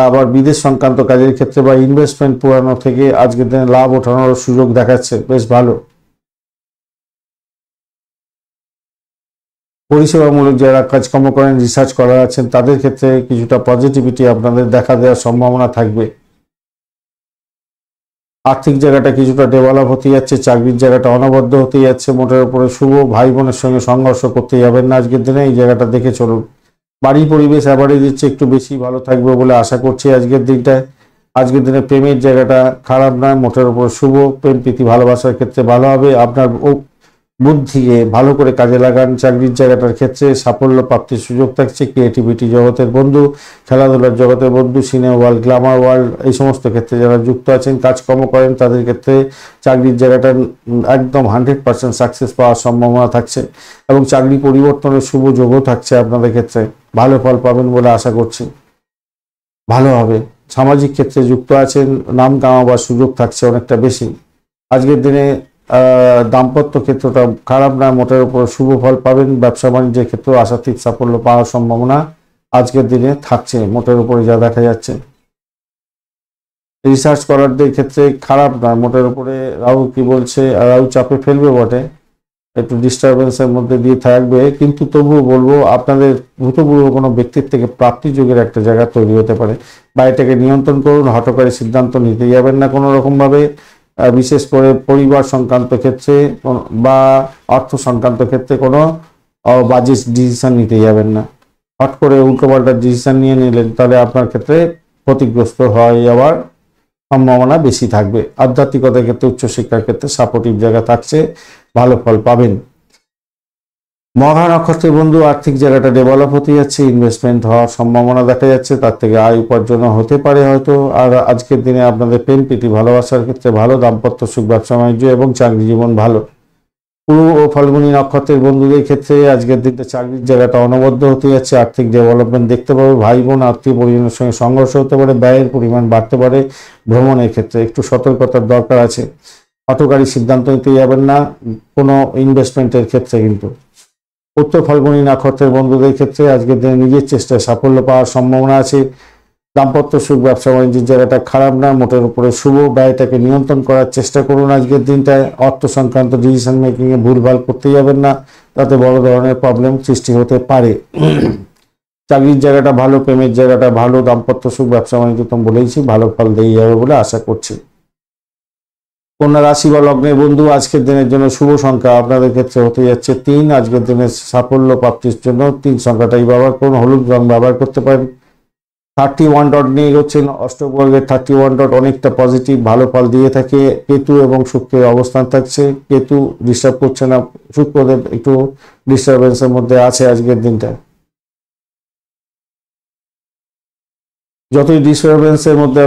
আবার বিদেশ সংক্রান্ত কাজের ক্ষেত্রে বা ইনভেস্টমেন্ট পুরানো থেকে আজকের দিনে লাভ ওঠানোর সুযোগ দেখাচ্ছে, বেশ ভালো। পরিষেবামূলক যারা কাজকর্ম করেন, রিসার্চ করা আছেন, তাদের ক্ষেত্রে কিছুটা পজিটিভিটি আপনাদের দেখা দেওয়ার সম্ভাবনা থাকবে। আর্থিক জায়গাটা কিছুটা ডেভেলপ হতে যাচ্ছে। চাকরির জায়গাটা অনবদ্য হতে যাচ্ছে, মোটের উপরে শুভ। ভাই বোনের সঙ্গে সংঘর্ষ করতে যাবেন না আজকের দিনে, এই জায়গাটা দেখে চলুন। বাড়ি পরিবেশ অ্যাভারেজ দিচ্ছে, একটু বেশি ভালো থাকবে বলে আশা করছি আজকের দিনটায়। আজকের দিনে প্রেমের জায়গাটা খারাপ নয়, মোটের উপর শুভ। প্রেম প্রীতি ভালোবাসার ক্ষেত্রে ভালো হবে। আপনার বুদ্ধিকে ভালো করে কাজে লাগান। চাকরির জায়গাটার ক্ষেত্রে সাফল্য প্রাপ্তির সুযোগ থাকছে। ক্রিয়েটিভিটি জগতের বন্ধু, খেলাধুলার জগতের বন্ধু, সিনেমা ওয়ার্ল্ড, গ্ল্যামার ওয়ার্ল্ড, এই সমস্ত ক্ষেত্রে যারা যুক্ত আছেন, কাজকর্ম করেন, তাদের ক্ষেত্রে চাকরির জায়গাটা একদম 100% সাকসেস পাওয়ার সম্ভাবনা থাকছে এবং চাকরি পরিবর্তনের শুভ যোগও থাকছে আপনাদের ক্ষেত্রে। ভালো ফল পাবেন বলে আশা করছি, ভালো হবে। সামাজিক ক্ষেত্রে যুক্ত আছেন, নাম কামাবার সুযোগ থাকছে অনেকটা বেশি আজকের দিনে। দাম্পত্য ক্ষেত্রটা খারাপ না, মোটের উপর শুভ ফল পাবেন। ব্যবসা বাণিজ্যের ক্ষেত্রেও আশাতীত সাফল্য পাওয়ার সম্ভাবনা আজকের দিনে থাকছে, মোটের উপরে যা দেখা যাচ্ছে। রিসার্চ করারদের ক্ষেত্রে খারাপ নয়, মোটের উপরে। রাহু কি বলছে, রাহু চাপে ফেলবে বটে, একটু ডিস্টারবেন্সের মধ্যে দিয়ে থাকবে, কিন্তু তবুও বলবো আপনাদের ভূতপূর্ব কোনো ব্যক্তির থেকে প্রাপ্তি যোগের একটা জায়গা তৈরি হতে পারে। বা এটাকে নিয়ন্ত্রণ করুন, হঠকারী সিদ্ধান্ত নিতে যাবেন না কোনো রকমভাবে। বিশেষ করে পরিবার সংক্রান্ত ক্ষেত্রে বা অর্থ সংক্রান্ত ক্ষেত্রে কোনো বাজে ডিসিশন নিতে যাবেন না। হট করে উল্টোপাল্টা ডিসিশন নিয়ে নিলেন, তাহলে আপনার ক্ষেত্রে ক্ষতিগ্রস্ত হয়ে যাওয়ার সম্ভাবনা বেশি থাকবে। আধ্যাত্মিকতার ক্ষেত্রে উচ্চশিক্ষার ক্ষেত্রে সাপোর্টিভ জায়গা থাকছে, ভালো ফল পাবেন। মঘা নক্ষত্রের বন্ধু আর্থিক জায়গাটা ডেভেলপ হতে যাচ্ছে, ইনভেস্টমেন্ট হওয়ার সম্ভাবনা দেখা যাচ্ছে, তার থেকে আয় উপার্জন হতে পারে হয়তো। আর আজকের দিনে আপনাদের প্রেম প্রীতি ভালোবাসার ক্ষেত্রে ভালো। দাম্পত্য সুখ, ব্যবসা বাণিজ্য এবং চাকরি জীবন ভালো। পুরো ও ফাল্গুনী নক্ষত্রের বন্ধুদের ক্ষেত্রে আজকের দিনটা চাকরির জায়গাটা অনবদ্য হতে যাচ্ছে, আর্থিক ডেভেলপমেন্ট দেখতে পাবে। ভাই বোন আত্মীয় পরিজনের সঙ্গে সংঘর্ষ হতে পারে, ব্যয়ের পরিমাণ বাড়তে পারে। ভ্রমণের ক্ষেত্রে একটু সতর্কতার দরকার আছে। হঠকারী সিদ্ধান্ত নিতে যাবেন না কোনো ইনভেস্টমেন্টের ক্ষেত্রে। কিন্তু উত্তর ফাল্গুনী নক্ষত্রের বন্ধুদের ক্ষেত্রে আজকের দিনে নিজের চেষ্টায় সাফল্য পাওয়ার সম্ভাবনা আছে। দাম্পত্য সুখ, ব্যবসা বাণিজ্যের জায়গাটা খারাপ না, মোটের উপরে শুভ। ব্যয়টাকে নিয়ন্ত্রণ করার চেষ্টা করুন আজকের দিনটায়। অর্থ সংক্রান্ত ডিসিশন মেকিং এ ভুলভাল করতে যাবেন না, তাতে বড় ধরনের প্রবলেম সৃষ্টি হতে পারে। চাকরির জায়গাটা ভালো, প্রেমের জায়গাটা ভালো। দাম্পত্য সুখ, ব্যবসা বাণিজ্য তো বলেইছি, ভালো ফল দিয়ে যাবে বলে আশা করছি। কন্যা রাশি বা লগ্নের বন্ধু আজকের দিনের জন্য শুভ সংখ্যা আপনাদের ক্ষেত্রে হতে যাচ্ছে 3। আজকের দিনের সাফল্য প্রাপ্তির জন্য 3 সংখ্যাটাই ব্যবহার করুন। হলুদ রং ব্যবহার করতে পারেন। 31 ডট নিয়ে এগোচ্ছেন। অষ্টবর্গের 31 ডট অনেকটা পজিটিভ, ভালো ফল দিয়ে থাকে। কেতু এবং শুক্রের অবস্থান থাকছে, কেতু ডিস্টার্ব করছে না, শুক্রদেব একটু ডিস্টারবেন্সের মধ্যে আছে আজকের দিনটা। যতই ডিস্টারবেন্সের মধ্যে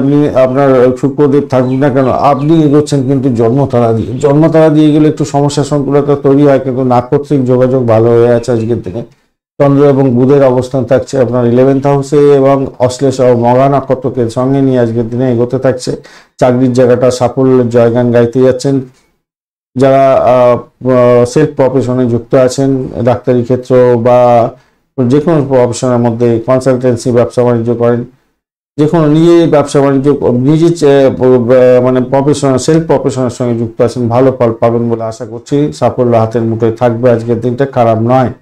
আপনার শুক্রদেব থাকুক না কেন, আপনি এগোচ্ছেন কিন্তু জন্মতারা দিয়ে গেলে একটু সমস্যা সংকুলতা তৈরি হয়, কিন্তু নাক্ষত্রিক যোগাযোগ ভালো হয়ে আছে আজকের দিনে। চন্দ্র এবং বুধের অবস্থান থাকছে আপনার 11th হাউসে এবং অশ্লেষ ও মঘা নক্ষত্রকে সঙ্গে নিয়ে আজকের দিনে এগোতে থাকছে। চাকরির জায়গাটা সাফল্যের জয়গান গাইতে যাচ্ছেন। যারা সেলফ প্রফেশনে যুক্ত আছেন, ডাক্তারি ক্ষেত্র বা যে কোনো প্রফেশনের মধ্যে, কনসালটেন্সি ব্যবসা বাণিজ্য করেন, যে কোনো নিজে ব্যবসা বাণিজ্য নিজে মানে প্রফেশনাল সেলফ প্রফেশনের সঙ্গে যুক্ত আছেন, ভালো ফল পাবেন বলে আশা করছি। সাফল্য হাতের মুঠোয় থাকবে, আজকের দিনটা খারাপ নয়।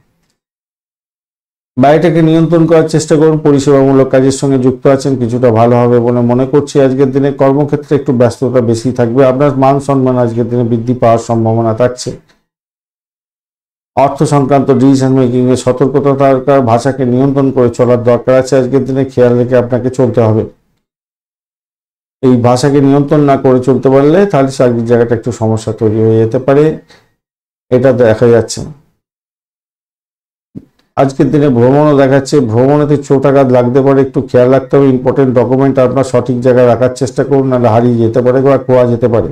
বাড়িটাকে নিয়ন্ত্রণ করার চেষ্টা করুন। পরিষেবামূলক কাজের সঙ্গে যুক্ত আছেন, কিছুটা ভালো হবে বলে মনে করছি। আজকের দিনে কর্মক্ষেত্রে একটু ব্যস্ততা বেশি থাকবে। আপনার মান সম্মান আজকের দিনে বৃদ্ধি পাওয়ার সম্ভাবনা থাকছে। অর্থ সংক্রান্ত ডিসিশন মেকিং এ সতর্কতা দরকার, ভাষাকে নিয়ন্ত্রণ করে চলার দরকার আছে। আজকের দিনে খেয়াল রেখে আপনাকে চলতে হবে। এই ভাষাকে নিয়ন্ত্রণ না করে চলতে পারলে তাহলে চাকরির জায়গাটা একটু সমস্যা তৈরি হয়ে যেতে পারে, এটা দেখা যাচ্ছে। আজকের দিনে ভ্রমণও দেখাচ্ছে, ভ্রমণেতে চোটাঘাত লাগতে পারে, একটু খেয়াল রাখতে হবে। ইম্পর্টেন্ট ডকুমেন্ট আপনার সঠিক জায়গায় রাখার চেষ্টা করুন, নাহলে হারিয়ে যেতে পারে বা খোয়া যেতে পারে।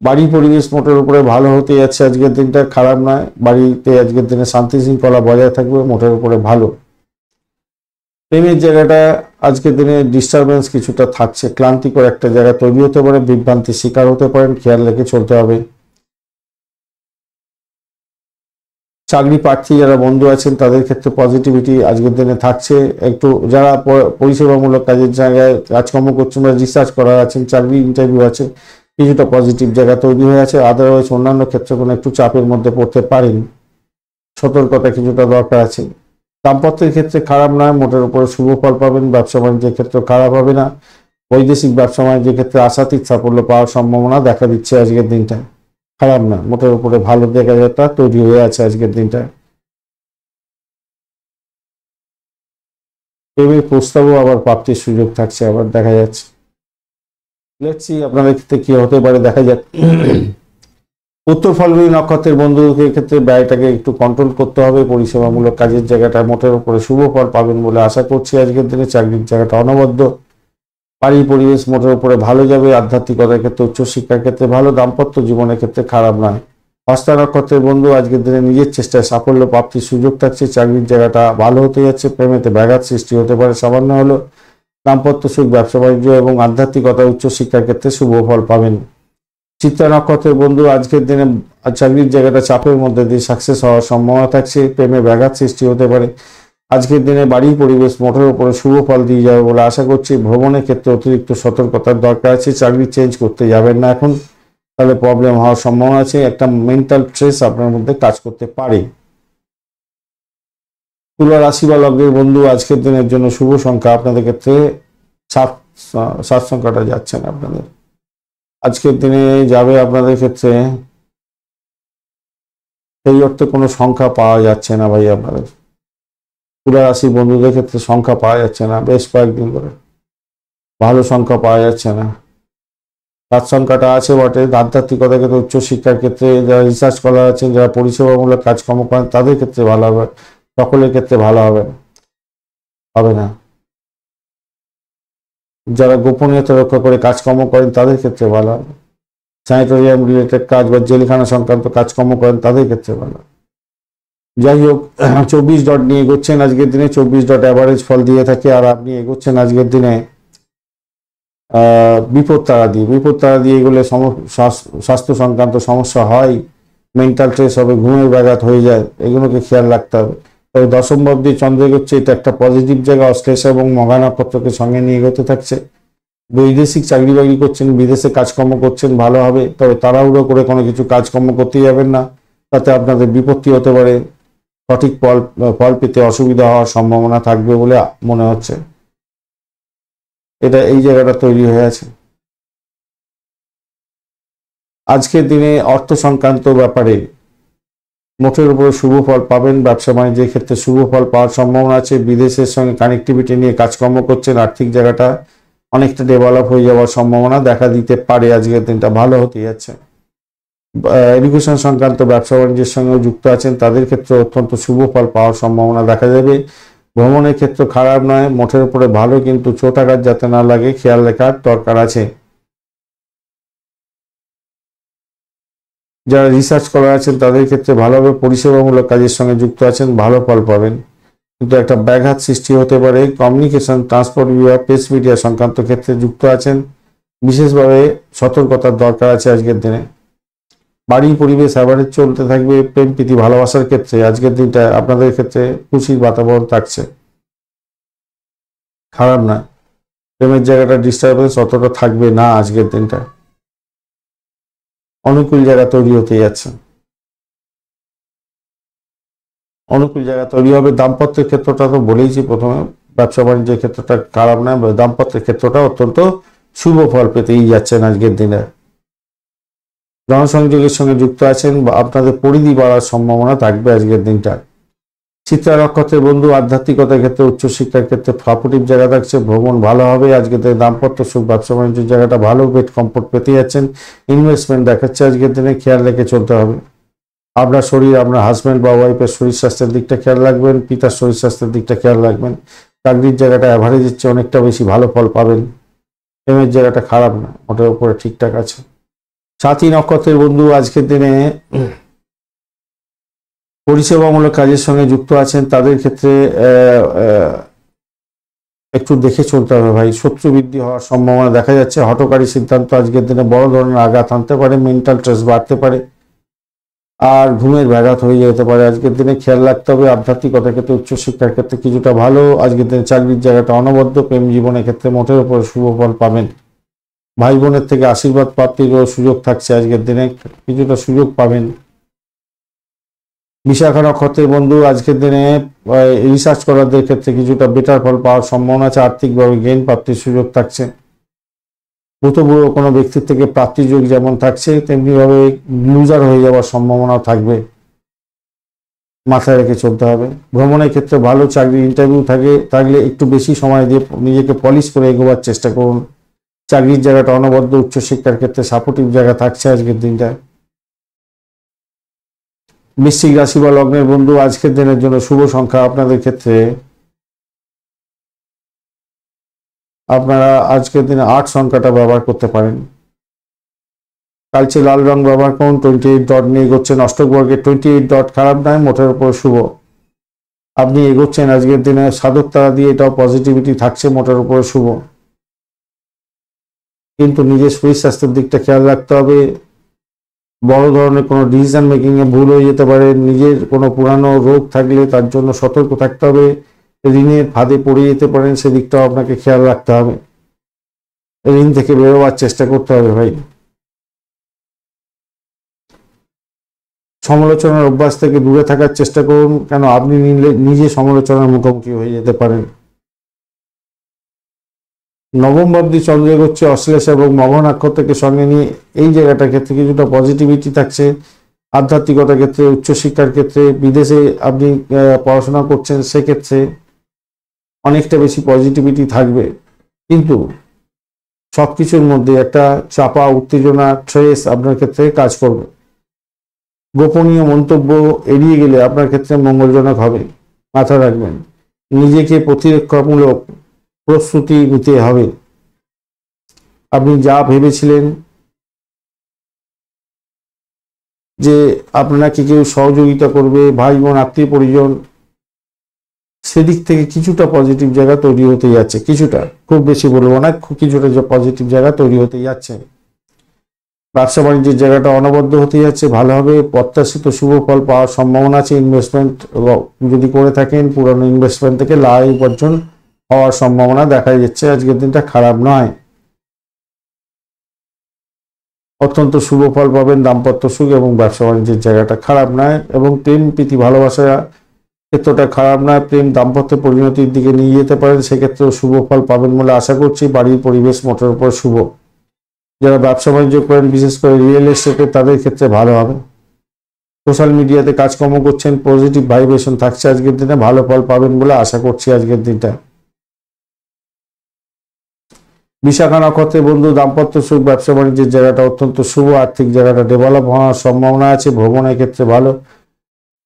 বাড়ি পরিবেশ মোটের উপরে ভালো হতে যাচ্ছে, আজকের দিনটা খারাপ নয়। বাড়িতে আজকের দিনে শান্তি শৃঙ্খলা বজায় থাকবে, মোটের উপরে ভালো। প্রেমের জায়গাটা আজকের দিনে ডিস্টারবেন্স কিছুটা থাকছে, ক্লান্তিকর একটা জায়গা তৈরি হতে পারে, বিভ্রান্তির শিকার হতে পারেন, খেয়াল রেখে চলতে হবে। চাকরি প্রার্থী যারা বন্ধু আছেন তাদের ক্ষেত্রে পজিটিভিটি আজকের দিনে থাকছে। একটু যারা পরিষেবামূলক কাজের জায়গায় কাজকর্ম করছেন বা রিসার্চ করা আছেন, চাকরি ইন্টারভিউ আছে, কিছুটা পজিটিভ জায়গা তৈরি হয়ে আছে। আদারওয়াইজ অন্যান্য ক্ষেত্রে কোনো একটু চাপের মধ্যে পড়তে পারেন, সতর্কতা কিছুটা দরকার আছে। দাম্পত্যের ক্ষেত্রে খারাপ নয়, মোটের উপরে শুভ ফল পাবেন। ব্যবসা বাণিজ্যের ক্ষেত্রে খারাপ হবে না। বৈদেশিক ব্যবসা বাণিজ্যের ক্ষেত্রে আশাতীত সাফল্য পাওয়ার সম্ভাবনা দেখা দিচ্ছে আজকের দিনটা, খারাপ না, মোটের উপরে ভালো জায়গাটা তৈরি হয়ে আছে আজকের দিনটা। প্রেমের প্রস্তাবও আবার প্রাপ্তির সুযোগ থাকছে, আবার দেখা যাচ্ছে। লেটসি আপনাদের ক্ষেত্রে কি হতে পারে, দেখা যাক। উত্তর ফাল্গুনী নক্ষত্রের বন্ধুদের ক্ষেত্রে ব্যয়টাকে একটু কন্ট্রোল করতে হবে। পরিষেবামূলক কাজের জায়গাটা মোটের উপরে শুভ ফল পাবেন বলে আশা করছি আজকের দিনে। চাকরির জায়গাটা অনবদ্য। বাড়ি পরিবেশ মোটের উপরে ভালো যাবে। আধ্যাত্মিকতার ক্ষেত্রে, উচ্চশিক্ষার ক্ষেত্রে ভালো। দাম্পত্য জীবনের ক্ষেত্রে খারাপ নয়। হস্তা নক্ষত্রের বন্ধু আজকের দিনে নিজের চেষ্টায় সাফল্য প্রাপ্তির সুযোগ থাকছে। চাকরির জায়গাটা ভালো হতে যাচ্ছে। প্রেমেতে ব্যাঘাত সৃষ্টি হতে পারে সামান্য হলো। দাম্পত্য সুখ, ব্যবসা বাণিজ্য এবং আধ্যাত্মিকতা, উচ্চশিক্ষার ক্ষেত্রে শুভ ফল পাবেন। চিত্রা নক্ষত্রের বন্ধু আজকের দিনে চাকরির জায়গাটা চাপের মধ্যে দিয়ে সাকসেস হওয়ার সম্ভাবনা থাকছে। প্রেমে ব্যাঘাত সৃষ্টি হতে পারে। আজকের দিনে বাড়ির পরিবেশ মোটের উপরে শুভ ফল দিয়ে যাবে বলে আশা করছি। ভ্রমণের ক্ষেত্রে অতিরিক্ত সতর্কতার দরকার আছে। চাকরি চেঞ্জ করতে যাবেন না এখন, তাহলে প্রবলেম হওয়ার সম্ভাবনা আছে। একটা মেন্টাল স্ট্রেস আপনার মধ্যে কাজ করতে পারে। তুলা রাশি বা লগ্নের বন্ধু আজকের দিনের জন্য শুভ সংখ্যা আপনাদের ক্ষেত্রে সাত সংখ্যাটা যাচ্ছে না আপনাদের। আজকের দিনে যাবে আপনাদের ক্ষেত্রে, সেই অর্থে কোনো সংখ্যা পাওয়া যাচ্ছে না ভাই। আপনাদের তুলা রাশি বন্ধুদের ক্ষেত্রে সংখ্যা পাওয়া যাচ্ছে না বেশ কয়েকদিন ধরে, ভালো সংখ্যা পাওয়া যাচ্ছে না। সাত সংখ্যাটা আছে বটে। আধ্যাত্মিকতার ক্ষেত্রে, উচ্চশিক্ষার ক্ষেত্রে, যারা রিসার্চ স্কলার আছেন, যারা পরিষেবামূলক কাজকর্ম করেন তাদের ক্ষেত্রে ভালো হবে। সকলের ক্ষেত্রে ভালো হবে না। যারা গোপনীয়তা রক্ষা করে কাজকর্ম করেন তাদের ক্ষেত্রে ভালো হবে। স্যানিটোরিয়াম রিলেটেড কাজ বা জেলখানা সংক্রান্ত কাজকর্ম করেন তাদের ক্ষেত্রে ভালো। যাই হোক, 24 ডট নিয়ে এগোচ্ছেন আজকের দিনে। 24 ডট অ্যাভারেজ ফল দিয়ে থাকে। আর আপনি এগোচ্ছেন আজকের দিনে বিপদ তারা দিয়ে এগুলো স্বাস্থ্য সংক্রান্ত সমস্যা হয়, মেন্টাল স্ট্রেস হবে, ঘুমের ব্যাঘাত হয়ে যায়, এগুলোকে খেয়াল রাখতে হবে। তবে দশম ভাব দিয়ে চন্দ্র এগোচ্ছে, এটা একটা পজিটিভ জায়গা। অশ্লেষা এবং মঘা নক্ষত্রকে সঙ্গে নিয়ে এগোতে থাকছে। বৈদেশিক চাকরি বাকরি করছেন, বিদেশে কাজকর্ম করছেন, ভালো হবে। তবে তাড়াহুড়ো করে কোনো কিছু কাজকর্ম করতে যাবেন না, তাতে আপনাদের বিপত্তি হতে পারে। সঠিক ফল পেতে অসুবিধা হওয়ার সম্ভাবনা থাকবে বলে মনে হচ্ছে। এটা এই জায়গাটা তৈরি হয়ে আছে। আজকের দিনে অর্থ সংক্রান্ত ব্যাপারে মোটের উপরে শুভ ফল পাবেন। ব্যবসা বাণিজ্যের ক্ষেত্রে শুভ ফল পাওয়ার সম্ভাবনা আছে। বিদেশের সঙ্গে কানেক্টিভিটি নিয়ে কাজকর্ম করছেন, আর্থিক জায়গাটা অনেকটা ডেভেলপ হয়ে যাওয়ার সম্ভাবনা দেখা দিতে পারে। আজকের দিনটা ভালো হতে যাচ্ছে। এডুকেশন সংক্রান্ত ব্যবসা বাণিজ্যের সঙ্গে যুক্ত আছেন তাদের ক্ষেত্রে অত্যন্ত শুভ ফল পাওয়ার সম্ভাবনা দেখা যাবে। ভ্রমণের ক্ষেত্রে খারাপ নয়, মোটের উপরে ভালো, কিন্তু চোট আঘাত যাতে না লাগে খেয়াল রাখার দরকার আছে। যারা রিসার্চ করা আছেন তাদের ক্ষেত্রে ভালোভাবে পরিষেবামূলক কাজের সঙ্গে যুক্ত আছেন, ভালো ফল পাবেন, কিন্তু একটা ব্যাঘাত সৃষ্টি হতে পারে। কমিউনিকেশন, ট্রান্সপোর্ট বিভাগ, প্রেস মিডিয়া সংক্রান্ত ক্ষেত্রে যুক্ত আছেন, বিশেষভাবে সতর্কতার দরকার আছে আজকের দিনে। বাড়ির পরিবেশ অ্যাভারেজ চলতে থাকবে। প্রেম প্রীতি ভালোবাসার ক্ষেত্রে আজকের দিনটা আপনাদের ক্ষেত্রে খুশির বাতাবরণ থাকছে, খারাপ না। প্রেমের জায়গাটা ডিস্টার্বেন্স অতটা থাকবে না আজকের দিনটা, অনুকূল জায়গা তৈরি হতে যাচ্ছে, অনুকূল জায়গা তৈরি হবে। দাম্পত্যের ক্ষেত্রটা তো বলেইছি প্রথমে, ব্যবসা বাণিজ্যের ক্ষেত্রটা খারাপ নয়, দাম্পত্যের ক্ষেত্রটা অত্যন্ত শুভ ফল পেতেই যাচ্ছেন আজকের দিনে। জনসংযোগের সঙ্গে যুক্ত আছেন বা আপনাদের পরিধি বাড়ার সম্ভাবনা থাকবে আজকের দিনটা। চিত্রা নক্ষত্রের বন্ধু, আধ্যাত্মিকতার ক্ষেত্রে, উচ্চশিক্ষার ক্ষেত্রে সাপোর্টিভ জায়গা থাকছে, ভ্রমণ ভালো হবে আজকের দিনে। দাম্পত্য সুখ, ব্যবসা বাণিজ্যের জায়গাটা ভালো, বেড কমফোর্ট পেতে যাচ্ছেন। ইনভেস্টমেন্ট দেখাচ্ছে আজকের দিনে, খেয়াল রেখে চলতে হবে। আপনার শরীর, আপনার হাজব্যান্ড বা ওয়াইফের শরীর স্বাস্থ্যের দিকটা খেয়াল রাখবেন, পিতার শরীর স্বাস্থ্যের দিকটা খেয়াল রাখবেন। চাকরির জায়গাটা অ্যাভারেজের চেয়ে অনেকটা বেশি ভালো ফল পাবেন। প্রেমের জায়গাটা খারাপ না, ওটার উপরে ঠিকঠাক আছে। সাথী নক্ষত্রের বন্ধু, আজকের দিনে পরিষেবামূলক কাজের সঙ্গে যুক্ত আছেন, তাদের ক্ষেত্রে একটু দেখে চলতে হবে ভাই। শত্রু বৃদ্ধি হওয়ার সম্ভাবনা দেখা যাচ্ছে। হঠকারী সিদ্ধান্ত আজকের দিনে বড় ধরনের আঘাত আনতে পারে, মেন্টাল স্ট্রেস বাড়তে পারে, আর ঘুমের ব্যাঘাত হয়ে যেতে পারে আজকের দিনে। খেয়াল রাখতে হবে। আধ্যাত্মিকতার ক্ষেত্রে, উচ্চশিক্ষার ক্ষেত্রে কিছুটা ভালো আজকের দিনে। চাকরির জায়গাটা অনবদ্য। প্রেম জীবনের ক্ষেত্রে মোটের উপর শুভ ফল পাবেন। ভাই বোনের থেকে আশীর্বাদ প্রাপ্তিরও সুযোগ থাকছে আজকের দিনে, কিছুটা সুযোগ পাবেন। বিশাখা নক্ষত্রের বন্ধু, আজকের দিনে রিসার্চ করারদের ক্ষেত্রে কিছুটা বেটার ফল পাওয়ার সম্ভাবনা আছে। আর্থিকভাবে গেইন প্রাপ্তির সুযোগ থাকছে। ভূতপূর্ব কোনো ব্যক্তির থেকে প্রাপ্তির যোগ যেমন থাকছে, তেমনিভাবে লুজার হয়ে যাওয়ার সম্ভাবনাও থাকবে, মাথায় রেখে চলতে হবে। ভ্রমণের ক্ষেত্রে ভালো। চাকরির ইন্টারভিউ থাকলে একটু বেশি সময় দিয়ে নিজেকে পলিশ করে এগোবার চেষ্টা করুন। চাকরির জায়গাটা অনবদ্য। উচ্চশিক্ষার ক্ষেত্রে সাপোর্টিভ জায়গা থাকছে আজকের দিনটা। বৃশ্চিক রাশি বা লগ্নের বন্ধু, আজকের দিনের জন্য শুভ সংখ্যা আপনাদের ক্ষেত্রে, আপনারা আজকের দিনে 8 সংখ্যাটা ব্যবহার করতে পারেন। কালচে লাল রং ব্যবহার করুন। 28 ডট নিয়ে এগোচ্ছেন। অষ্টক বর্গের 28 ডট খারাপ নয়, মোটের উপর শুভ। আপনি এগোচ্ছেন আজকের দিনে সাধক তারা দিয়ে, এটাও পজিটিভিটি থাকছে, মোটের উপর শুভ। কিন্তু নিজের শরীর স্বাস্থ্যের দিকটা খেয়াল রাখতে হবে। বড় ধরনের কোনো ডিসিশন মেকিং এ ভুল হয়ে যেতে পারে। নিজের কোনো পুরানো রোগ থাকলে তার জন্য সতর্ক থাকতে হবে। ঋণের ফাঁদে পড়ে যেতে পারেন, সেদিকটাও আপনাকে খেয়াল রাখতে হবে। ঋণ থেকে বেরোবার চেষ্টা করতে হবে ভাই। সমালোচনার অভ্যাস থেকে দূরে থাকার চেষ্টা করুন, কেন আপনি নিজে সমালোচনার মুখোমুখি হয়ে যেতে পারেন। নবম ভাবটি চন্দ্র এগোচ্ছে অশ্লেষ এবং মঘ নক্ষত্রকে সঙ্গে নিয়ে, এই জায়গাটার ক্ষেত্রে কিছুটা পজিটিভিটি থাকছে। আধ্যাত্মিকতার ক্ষেত্রে, উচ্চশিক্ষার ক্ষেত্রে, বিদেশে আপনি পড়াশোনা করছেন সেক্ষেত্রে অনেকটা বেশি পজিটিভিটি থাকবে। কিন্তু সবকিছুর মধ্যে একটা চাপা উত্তেজনা, স্ট্রেস আপনার ক্ষেত্রে কাজ করবে। গোপনীয় মন্তব্য এড়িয়ে গেলে আপনার ক্ষেত্রে মঙ্গলজনক হবে, মাথা রাখবেন। নিজেকে প্রতিরক্ষামূলক প্রস্তুতি নিতে হবে। আপনি যা ভেবেছিলেন যে আপনাকে কেউ সহযোগিতা করবে, ভাই বোন আত্মীয় পরিজন, সেদিক থেকে কিছুটা পজিটিভ জায়গা তৈরি হতে যাচ্ছে। কিছুটা, খুব বেশি বলবো না, কিছুটা যে পজিটিভ জায়গা তৈরি হতে যাচ্ছে। ব্যবসা বাণিজ্যের জায়গাটা অনবদ্য হতে যাচ্ছে, ভালো হবে। প্রত্যাশিত শুভ ফল পাওয়ার সম্ভাবনা আছে। ইনভেস্টমেন্ট যদি করে থাকেন, পুরনো ইনভেস্টমেন্ট থেকে লাভ উপার্জন হওয়ার সম্ভাবনা দেখা যাচ্ছে। আজকের দিনটা খারাপ নয়, অত্যন্ত শুভ ফল পাবেন। দাম্পত্য সুখ এবং ব্যবসা বাণিজ্যের জায়গাটা খারাপ নয়, এবং প্রেম প্রীতি ভালোবাসা ক্ষেত্রটা খারাপ নয়। প্রেম দাম্পত্য পরিণতির দিকে নিয়ে যেতে পারেন, সেক্ষেত্রেও শুভ ফল পাবেন বলে আশা করছি। বাড়ির পরিবেশ মোটের উপর শুভ। যারা ব্যবসা বাণিজ্য করেন, বিশেষ করে রিয়েল এস্টেটে, তাদের ক্ষেত্রে ভালো হবে। সোশ্যাল মিডিয়াতে কাজকর্ম করছেন, পজিটিভ ভাইব্রেশন থাকছে আজকের দিনে, ভালো ফল পাবেন বলে আশা করছি আজকের দিনটা। বিশাখা নক্ষত্রের বন্ধু, দাম্পত্য সুখ, ব্যবসা বাণিজ্যের জায়গাটা অত্যন্ত শুভ। আর্থিক জায়গাটা ডেভেলপ হওয়ার সম্ভাবনা আছে। ভ্রমণের ক্ষেত্রে ভালো।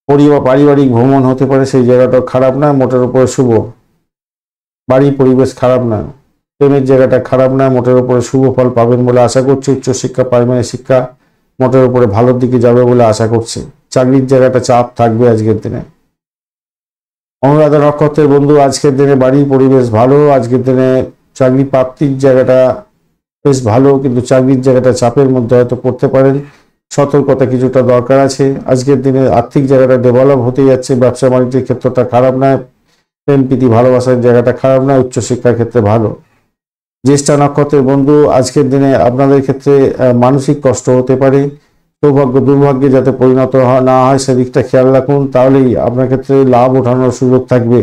পারিবারিক ভ্রমণ হতে পারে, সেই জায়গাটাও খারাপ না, মোটের উপরে শুভ। বাড়ি পরিবেশ খারাপ না, প্রেমের জায়গাটা খারাপ না, মোটের উপরে শুভ ফল পাবেন বলে আশা করছি। উচ্চশিক্ষা প্রাইমারি শিক্ষা মোটের উপরে ভালোর দিকে যাবে বলে আশা করছি। চাকরির জায়গাটা চাপ থাকবে আজকের দিনে। অনুরাধা নক্ষত্রের বন্ধু, আজকের দিনে বাড়ির পরিবেশ ভালো, আজকের দিনে চাকরি প্রাপ্তির জায়গাটা বেশ ভালো, কিন্তু চাকরির জায়গাটা চাপের মধ্যে হয়তো পড়তে পারেন, সতর্কতা কিছুটা দরকার আছে। আজকের দিনে আর্থিক জায়গাটা ডেভেলপ হতে যাচ্ছে, ব্যবসা বাণিজ্যের ক্ষেত্রটা খারাপ নয়, প্রেম প্রীতি ভালোবাসার জায়গাটা খারাপ নয়, উচ্চশিক্ষার ক্ষেত্রে ভালো। জ্যেষ্ঠা নক্ষত্রের বন্ধু, আজকের দিনে আপনাদের ক্ষেত্রে মানসিক কষ্ট হতে পারে, সৌভাগ্য দুর্ভাগ্যে যাতে পরিণত না হয় সেদিকটা খেয়াল রাখুন, তাহলেই আপনার ক্ষেত্রে লাভ ওঠানোর সুযোগ থাকবে।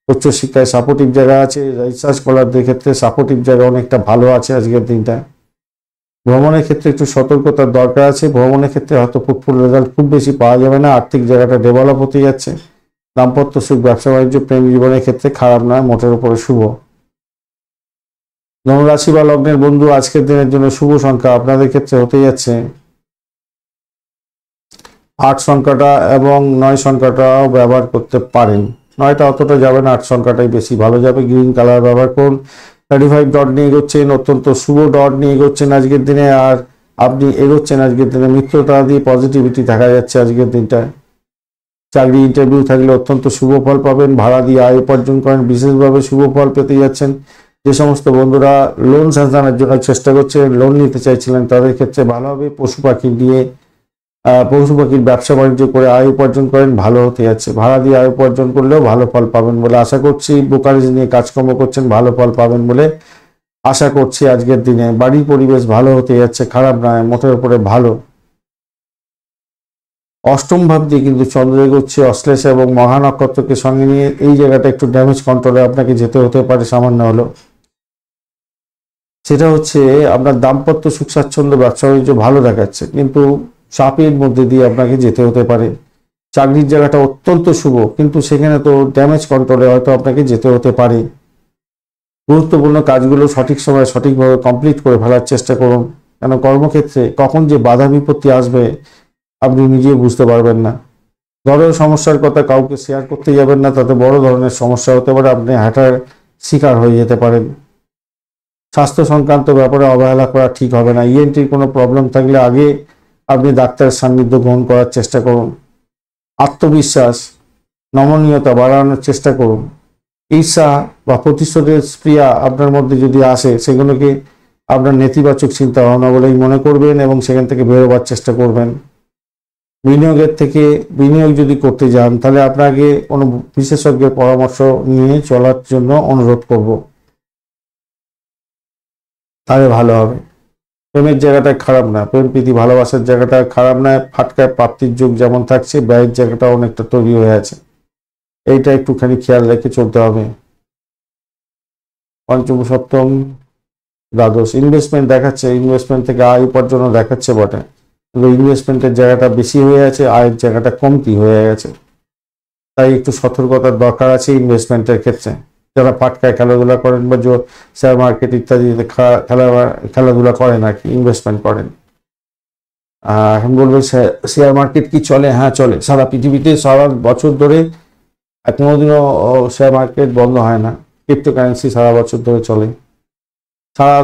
উচ্চশিক্ষায় সাপোর্টিভ জায়গা আছে, রিসার্চ স্কলারদের ক্ষেত্রে সাপোর্টিভ জায়গা অনেকটা ভালো আছে আজকের দিনটা। ভ্রমণের ক্ষেত্রে একটু সতর্কতার দরকার আছে, ভ্রমণের ক্ষেত্রে হয়তো ফুটফুল রেজাল্ট খুব বেশি পাওয়া যাবে না, আর্থিক জায়গাটা ডেভেলপ হতে যাচ্ছে। দাম্পত্য সুখ, ব্যবসা বাণিজ্য, প্রেম জীবনের ক্ষেত্রে খারাপ নয়, মোটের উপরে শুভ। ধনুরাশি বা লগ্নের বন্ধু, আজকের দিনের জন্য শুভ সংখ্যা আপনাদের ক্ষেত্রে হতে যাচ্ছে 8 সংখ্যাটা এবং 9 সংখ্যাটাও ব্যবহার করতে পারেন। 9টা অতটা যাবে না, 8 সংখ্যাটাই বেশি ভালো যাবে। গ্রিন কালার ব্যবহার করুন। 35 ডট নিয়ে এগোচ্ছেন, অত্যন্ত শুভ ডট নিয়ে এগোচ্ছেন আজকের দিনে, আর আপনি এগোচ্ছেন আজকের দিনে মিত্রতা দিয়ে, পজিটিভিটি দেখা যাচ্ছে আজকের দিনটায়। চাকরি ইন্টারভিউ থাকলে অত্যন্ত শুভ ফল পাবেন, ভাড়া দিয়ে আয় উপার্জন করেন, বিশেষভাবে শুভ ফল পেতে যাচ্ছেন। যে সমস্ত বন্ধুরা লোন সাংশনের জন্য চেষ্টা করছে, লোন নিতে চাইছিলেন, তাদের ক্ষেত্রে ভালো হবে। পশু পাখির ব্যবসা বাণিজ্য করে আয় উপার্জন করেন, ভালো হতে যাচ্ছে। ভাড়া দিয়ে আয় উপার্জন করলেও ভালো ফল পাবেন বলে আশা করছি। ব্রোকারেজ নিয়ে কাজকর্ম করছেন, ভালো ফল পাবেন বলে আশা করছি আজকের দিনে। বাড়ির পরিবেশ ভালো হতে যাচ্ছে, খারাপ নয়, মোটের উপরে ভালো। অষ্টম ভাব দিয়ে কিন্তু চন্দ্র এগোচ্ছে অশ্লেষা এবং মহা নক্ষত্রকে সঙ্গে নিয়ে, এই জায়গাটা একটু ড্যামেজ কন্ট্রোলে আপনাকে যেতে হতে পারে সামান্য হলো। সেটা হচ্ছে আপনার দাম্পত্য সুখ স্বাচ্ছন্দ্য, ব্যবসা বাণিজ্য ভালো দেখাচ্ছে, কিন্তু চাপের মধ্যে দিয়ে আপনাকে যেতে হতে পারে। চাকরির জায়গাটা অত্যন্ত শুভ, কিন্তু সেখানে তো ড্যামেজ কন্ট্রোলে হয়তো আপনাকে যেতে হতে পারে। গুরুত্বপূর্ণ কাজগুলো সঠিক সময়ে সঠিকভাবে কমপ্লিট করে ফেলার চেষ্টা করুন, কেন কর্মক্ষেত্রে কখন যে বাধা বিপত্তি আসবে আপনি নিজে বুঝতে পারবেন না। ঘরের সমস্যার কথা কাউকে শেয়ার করতে যাবেন না, তাতে বড় ধরনের সমস্যা হতে পারে, আপনি হ্যাটার শিকার হয়ে যেতে পারেন। স্বাস্থ্য সংক্রান্ত ব্যাপারে অবহেলা করা ঠিক হবে না। ইএনটির কোনো প্রবলেম থাকলে আগে আপনি ডাক্তারের সান্নিধ্য গ্রহণ করার চেষ্টা করুন। আত্মবিশ্বাস, নমনীয়তা বাড়ানোর চেষ্টা করুন। ঈর্ষা বা প্রতিশোধের স্প্রিয়া আপনার মধ্যে যদি আসে, সেগুলোকে আপনার নেতিবাচক চিন্তা ভাবনা বলেই মনে করবেন এবং সেখান থেকে বেরোবার চেষ্টা করবেন। বিনিয়োগ যদি করতে যান, তাহলে আপনাকে কোনো বিশেষজ্ঞের পরামর্শ নিয়ে চলার জন্য অনুরোধ করব, তাহলে ভালো হবে। প্রেমের জায়গাটা খারাপ না, প্রেম প্রীতি ভালোবাসার জায়গাটা খারাপ নয়। ফাটকায় প্রাপ্তির যুগ যেমন থাকছে, ব্যয়ের জায়গাটা অনেকটা তৈরি হয়ে আছে, এইটা একটুখানি খেয়াল রেখে চলতে হবে। পঞ্চম, সপ্তম, দ্বাদশ ইনভেস্টমেন্ট দেখাচ্ছে, ইনভেস্টমেন্ট থেকে আয় উপার্জনও দেখাচ্ছে বটে, কিন্তু ইনভেস্টমেন্টের জায়গাটা বেশি হয়ে আছে, আয়ের জায়গাটা কমতি হয়ে গেছে, তাই একটু সতর্কতার দরকার আছে ইনভেস্টমেন্টের ক্ষেত্রে। যারা ফাটকায় খেলাধুলা করেন বা শেয়ার মার্কেট ইত্যাদিতে খেলাধুলা করেন আর কি, ইনভেস্টমেন্ট করেন, এখন বলবো শেয়ার মার্কেট কি চলে? হ্যাঁ চলে, সারা পৃথিবীতে সারা বছর ধরে কোনোদিনও শেয়ার মার্কেট বন্ধ হয় না। ক্রিপ্টোকারেন্সি সারা বছর ধরে চলে, সারা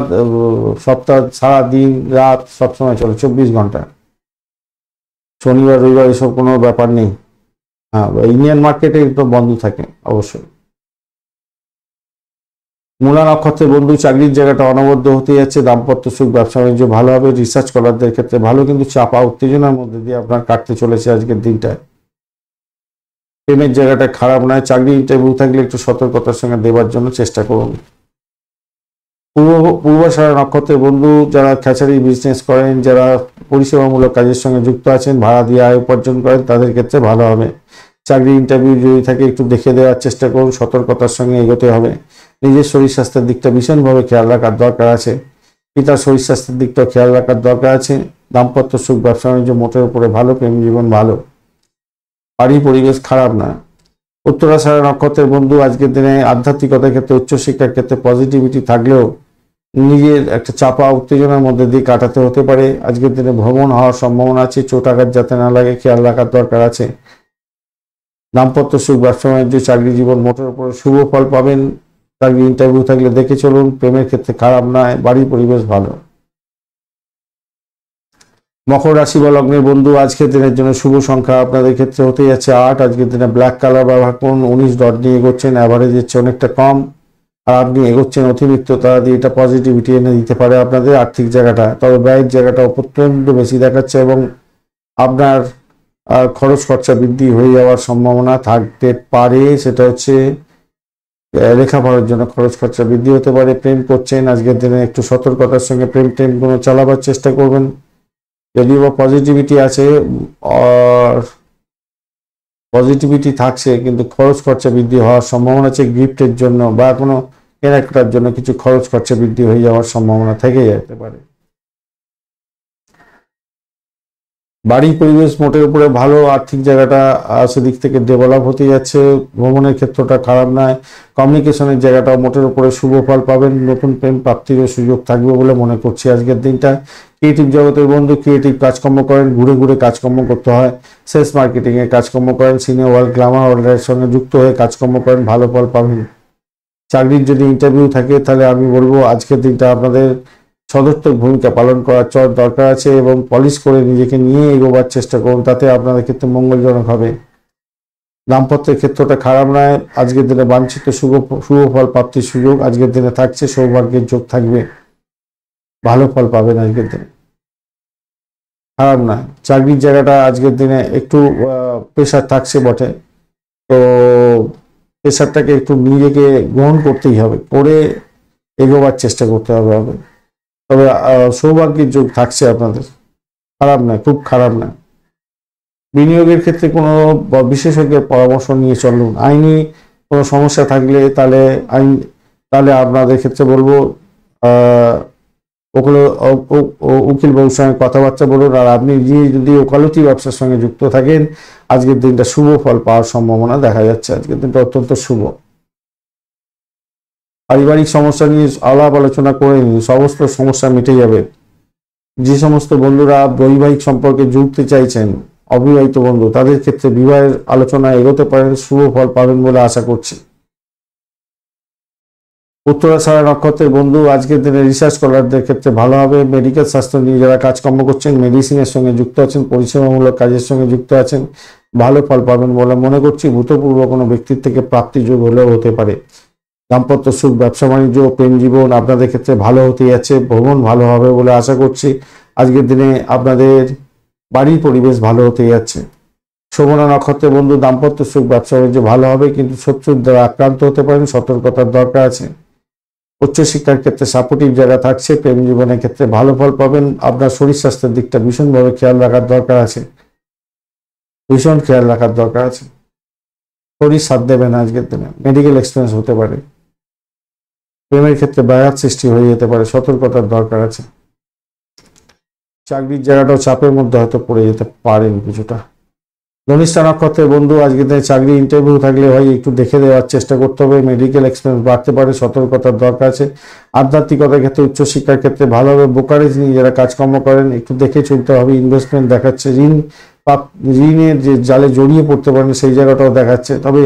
সপ্তাহ, সারা দিন রাত সবসময় চলে, 24 ঘন্টা। শনিবার রবিবার এসব কোনো ব্যাপার নেই। হ্যাঁ, ইন্ডিয়ান মার্কেটে তো বন্ধ থাকে অবশ্যই। মূলা নক্ষত্রের বন্ধু, চাকরির জায়গাটা অনবদ্য হতে যাচ্ছে, দাম্পত্য সুখ, ব্যবসা বাণিজ্য ভালো হবে। রিসার্চ স্কলারদের ক্ষেত্রে ভালো, কিন্তু চাপা উত্তেজনার মধ্যে দিয়ে আপনার কাটতে চলেছে আজকের দিনটায়। প্রেমের জায়গাটা খারাপ নয়, চাকরি ইন্টারভিউ থাকলে একটু সতর্কতার সঙ্গে দেওয়ার জন্য চেষ্টা করুন। পূর্বাষাঢ়া নক্ষত্রের বন্ধু, যারা খ্যাচারি বিজনেস করেন, যারা পরিষেবামূলক কাজের সঙ্গে যুক্ত আছেন, ভাড়া দিয়ে আয় উপার্জন করেন, তাদের ক্ষেত্রে ভালো হবে। চাকরি ইন্টারভিউ যদি থাকে একটু দেখে দেওয়ার চেষ্টা করুন, সতর্কতার সঙ্গে এগোতে হবে। নিজের শরীর স্বাস্থ্যের দিকটা ভীষণভাবে খেয়াল রাখার দরকার আছে, পিতার শরীর স্বাস্থ্যের দিকটা খেয়াল রাখার দরকার আছে। দাম্পত্য সুখ, ব্যবসা বাণিজ্য মোটের উপরে ভালো, প্রেম জীবন ভালো, বাড়ির পরিবেশ খারাপ না। উত্তরাষাঢ়া নক্ষত্রের বন্ধু, আজকের দিনে আধ্যাত্মিকতার ক্ষেত্রে, উচ্চশিক্ষার ক্ষেত্রে পজিটিভিটি থাকলেও নিজের একটা চাপা উত্তেজনার মধ্যে দিয়ে কাটাতে হতে পারে। আজকের দিনে ভ্রমণ হওয়ার সম্ভাবনা আছে, চোট আঘাত যাতে না লাগে খেয়াল রাখার দরকার আছে। দাম্পত্য সুখ, ব্যবসা বাণিজ্য, চাকরি জীবন মোটের উপরে শুভ ফল পাবেন। চাকরি ইন্টারভিউ থাকলে দেখে চলুন। প্রেমের ক্ষেত্রে খারাপ নয়, বাড়ির পরিবেশ ভালো। মকর রাশি বা লগ্নের বন্ধু, আজকের দিনের জন্য শুভ সংখ্যা আপনাদের ক্ষেত্রে হতে যাচ্ছে 8। আজকের দিনে ব্ল্যাক কালার ব্যবহার করুন। 19 ডট নিয়ে এগোচ্ছেন, অ্যাভারেজের চেয়ে অনেকটা কম। আর আপনি এগোচ্ছেন অতিরিক্ততা দিয়ে, এটা পজিটিভিটি এনে দিতে পারে আপনাদের আর্থিক জায়গাটা। তবে ব্যয়ের জায়গাটা প্রচণ্ড বেশি দেখাচ্ছে এবং আপনার খরচ খরচা বৃদ্ধি হয়ে যাওয়ার সম্ভাবনা থাকতে পারে। সেটা হচ্ছে লেখাপড়ার জন্য খরচ খরচা বৃদ্ধি হতে পারে। প্রেম করছেন, আজকের দিনে একটু সতর্কতার সঙ্গে প্রেমগুলো চালাবার চেষ্টা করবেন। যদিও বা পজিটিভিটি আছে আর পজিটিভিটি থাকছে, কিন্তু খরচ খরচা বৃদ্ধি হওয়ার সম্ভাবনা আছে। গিফটের জন্য বা কোনো কেনাকাটার জন্য কিছু খরচ খরচা বৃদ্ধি হয়ে যাওয়ার সম্ভাবনা থেকে যেতে পারে। বাড়ির পরিবেশ মোটের উপরে ভালো, আর্থিক জায়গাটা সেদিক থেকে ডেভেলপ হতে যাচ্ছে। ভ্রমণের ক্ষেত্রটা খারাপ নয়। কমিউনিকেশনের জায়গাটা মোটের উপরে শুভ ফল পাবেন। নতুন প্রেম প্রাপ্তিরও সুযোগ থাকবে বলে মনে করছি আজকের দিনটা। ক্রিয়েটিভ জগতের বন্ধু, ক্রিয়েটিভ কাজকর্ম করেন, ঘুরে ঘুরে কাজকর্ম করতে হয়। সেলস মার্কেটিংয়ে কাজকর্ম করেন, সিনে ওয়ার্ল্ড, গ্ল্যামার ওয়ার্ল্ডের সঙ্গে যুক্ত হয়ে কাজকর্ম করেন, ভালো ফল পাবেন। চাকরির যদি ইন্টারভিউ থাকে তাহলে আমি বলবো আজকের দিনটা আপনাদের সদর্থক ভূমিকা পালন করার দরকার আছে এবং পলিশ করে নিজেকে নিয়ে এগোবার চেষ্টা করুন, তাতে আপনাদের ক্ষেত্রে মঙ্গলজনক হবে। দাম্পত্যের ক্ষেত্রটা খারাপ নয়। আজকের দিনে বাঞ্ছিত শুভ ফল প্রাপ্তির সুযোগ আজকের দিনে থাকছে। সৌভাগ্যের যোগ থাকবে, ভালো ফল পাবেন আজকের দিনে, খারাপ নয়। চাকরির জায়গাটা আজকের দিনে একটু প্রেশার থাকছে বটে, তো প্রেশারটাকে একটু নিজেকে গ্রহণ করতেই হবে, করে এগোবার চেষ্টা করতে হবে। তবে সৌভাগ্যের যোগ থাকছে আপনাদের, খারাপ নয়, খুব খারাপ নয়। বিনিয়োগের ক্ষেত্রে কোনো বিশেষজ্ঞের পরামর্শ নিয়ে চলুন। আইনি কোনো সমস্যা থাকলে তাহলে আপনাদের ক্ষেত্রে বলবো উকিল বাবুর সঙ্গে কথাবার্তা বলুন। আর আপনি যদি ওকালতি ব্যবসার সঙ্গে যুক্ত থাকেন, আজকের দিনটা শুভ ফল পাওয়ার সম্ভাবনা দেখা যাচ্ছে। আজকের দিনটা অত্যন্ত শুভ। পারিবারিক সমস্যা নিয়ে আলাপ আলোচনা করে নিন, সমস্ত সমস্যা মিটে যাবে। যে সমস্ত বন্ধুরা বৈবাহিক সম্পর্কে জুড়তে চাইছেন, অবিবাহিত বন্ধু, তাদের ক্ষেত্রে বিবাহের আলোচনা এগোতে পারেন, শুভ ফল পাবেন বলে আশা করছি। উত্তরাষাঢ়া নক্ষত্রের বন্ধু, আজকের দিনে রিসার্চ স্কলারদের ক্ষেত্রে ভালো হবে। মেডিকেল স্বাস্থ্য নিয়ে যারা কাজকর্ম করছেন, মেডিসিনের সঙ্গে যুক্ত আছেন, পরিষেবামূলক কাজের সঙ্গে যুক্ত আছেন, ভালো ফল পাবেন বলে মনে করছি। ভূতপূর্ব কোনো ব্যক্তির থেকে প্রাপ্তিযোগ হলেও হতে পারে। দাম্পত্য সুখ, ব্যবসা বাণিজ্য, প্রেম জীবন আপনাদের ক্ষেত্রে ভালো হতে যাচ্ছে। ভ্রমণ ভালো হবে বলে আশা করছি। আজকের দিনে আপনাদের বাড়ির পরিবেশ ভালো হতে যাচ্ছে। শোভনা নক্ষত্রের বন্ধু, দাম্পত্য সুখ, ব্যবসা বাণিজ্য ভালো হবে, কিন্তু শত্রুর দ্বারা আক্রান্ত হতে পারেন, সতর্কতার দরকার আছে। উচ্চশিক্ষার ক্ষেত্রে সাপোর্টিভ জায়গা থাকছে। প্রেম জীবনের ক্ষেত্রে ভালো ফল পাবেন। আপনার শরীর স্বাস্থ্যের দিকটা ভীষণভাবে খেয়াল রাখার দরকার আছে, ভীষণ খেয়াল রাখার দরকার আছে। শরীর সাথ দেবে না আজকের দিনে, মেডিকেল এক্সপেন্স হতে পারে। প্রেমের ক্ষেত্রে ব্যাঘাত সৃষ্টি হয়ে যেতে পারে, সতর্কতার দরকার আছে। চাকরির জায়গাটাও চাপের মধ্যে হয়তো পড়ে যেতে পারেন কিছুটা। ধনিষ্ঠা নক্ষত্রের বন্ধু, আজকের দিনে চাকরি ইন্টারভিউ থাকলে ভাই একটু দেখে দেওয়ার চেষ্টা করতে হবে। মেডিকেল এক্সপেন্স বাড়তে পারে, সতর্কতার দরকার আছে। আধ্যাত্মিকতার ক্ষেত্রে, উচ্চশিক্ষার ক্ষেত্রে ভালো হবে। ব্রোকারেজ নিয়ে যারা কাজকর্ম করেন একটু দেখে চলতে হবে। ইনভেস্টমেন্ট দেখাচ্ছে। ঋণের যে জালে জড়িয়ে পড়তে পারেন সেই জায়গাটাও দেখাচ্ছে। তবে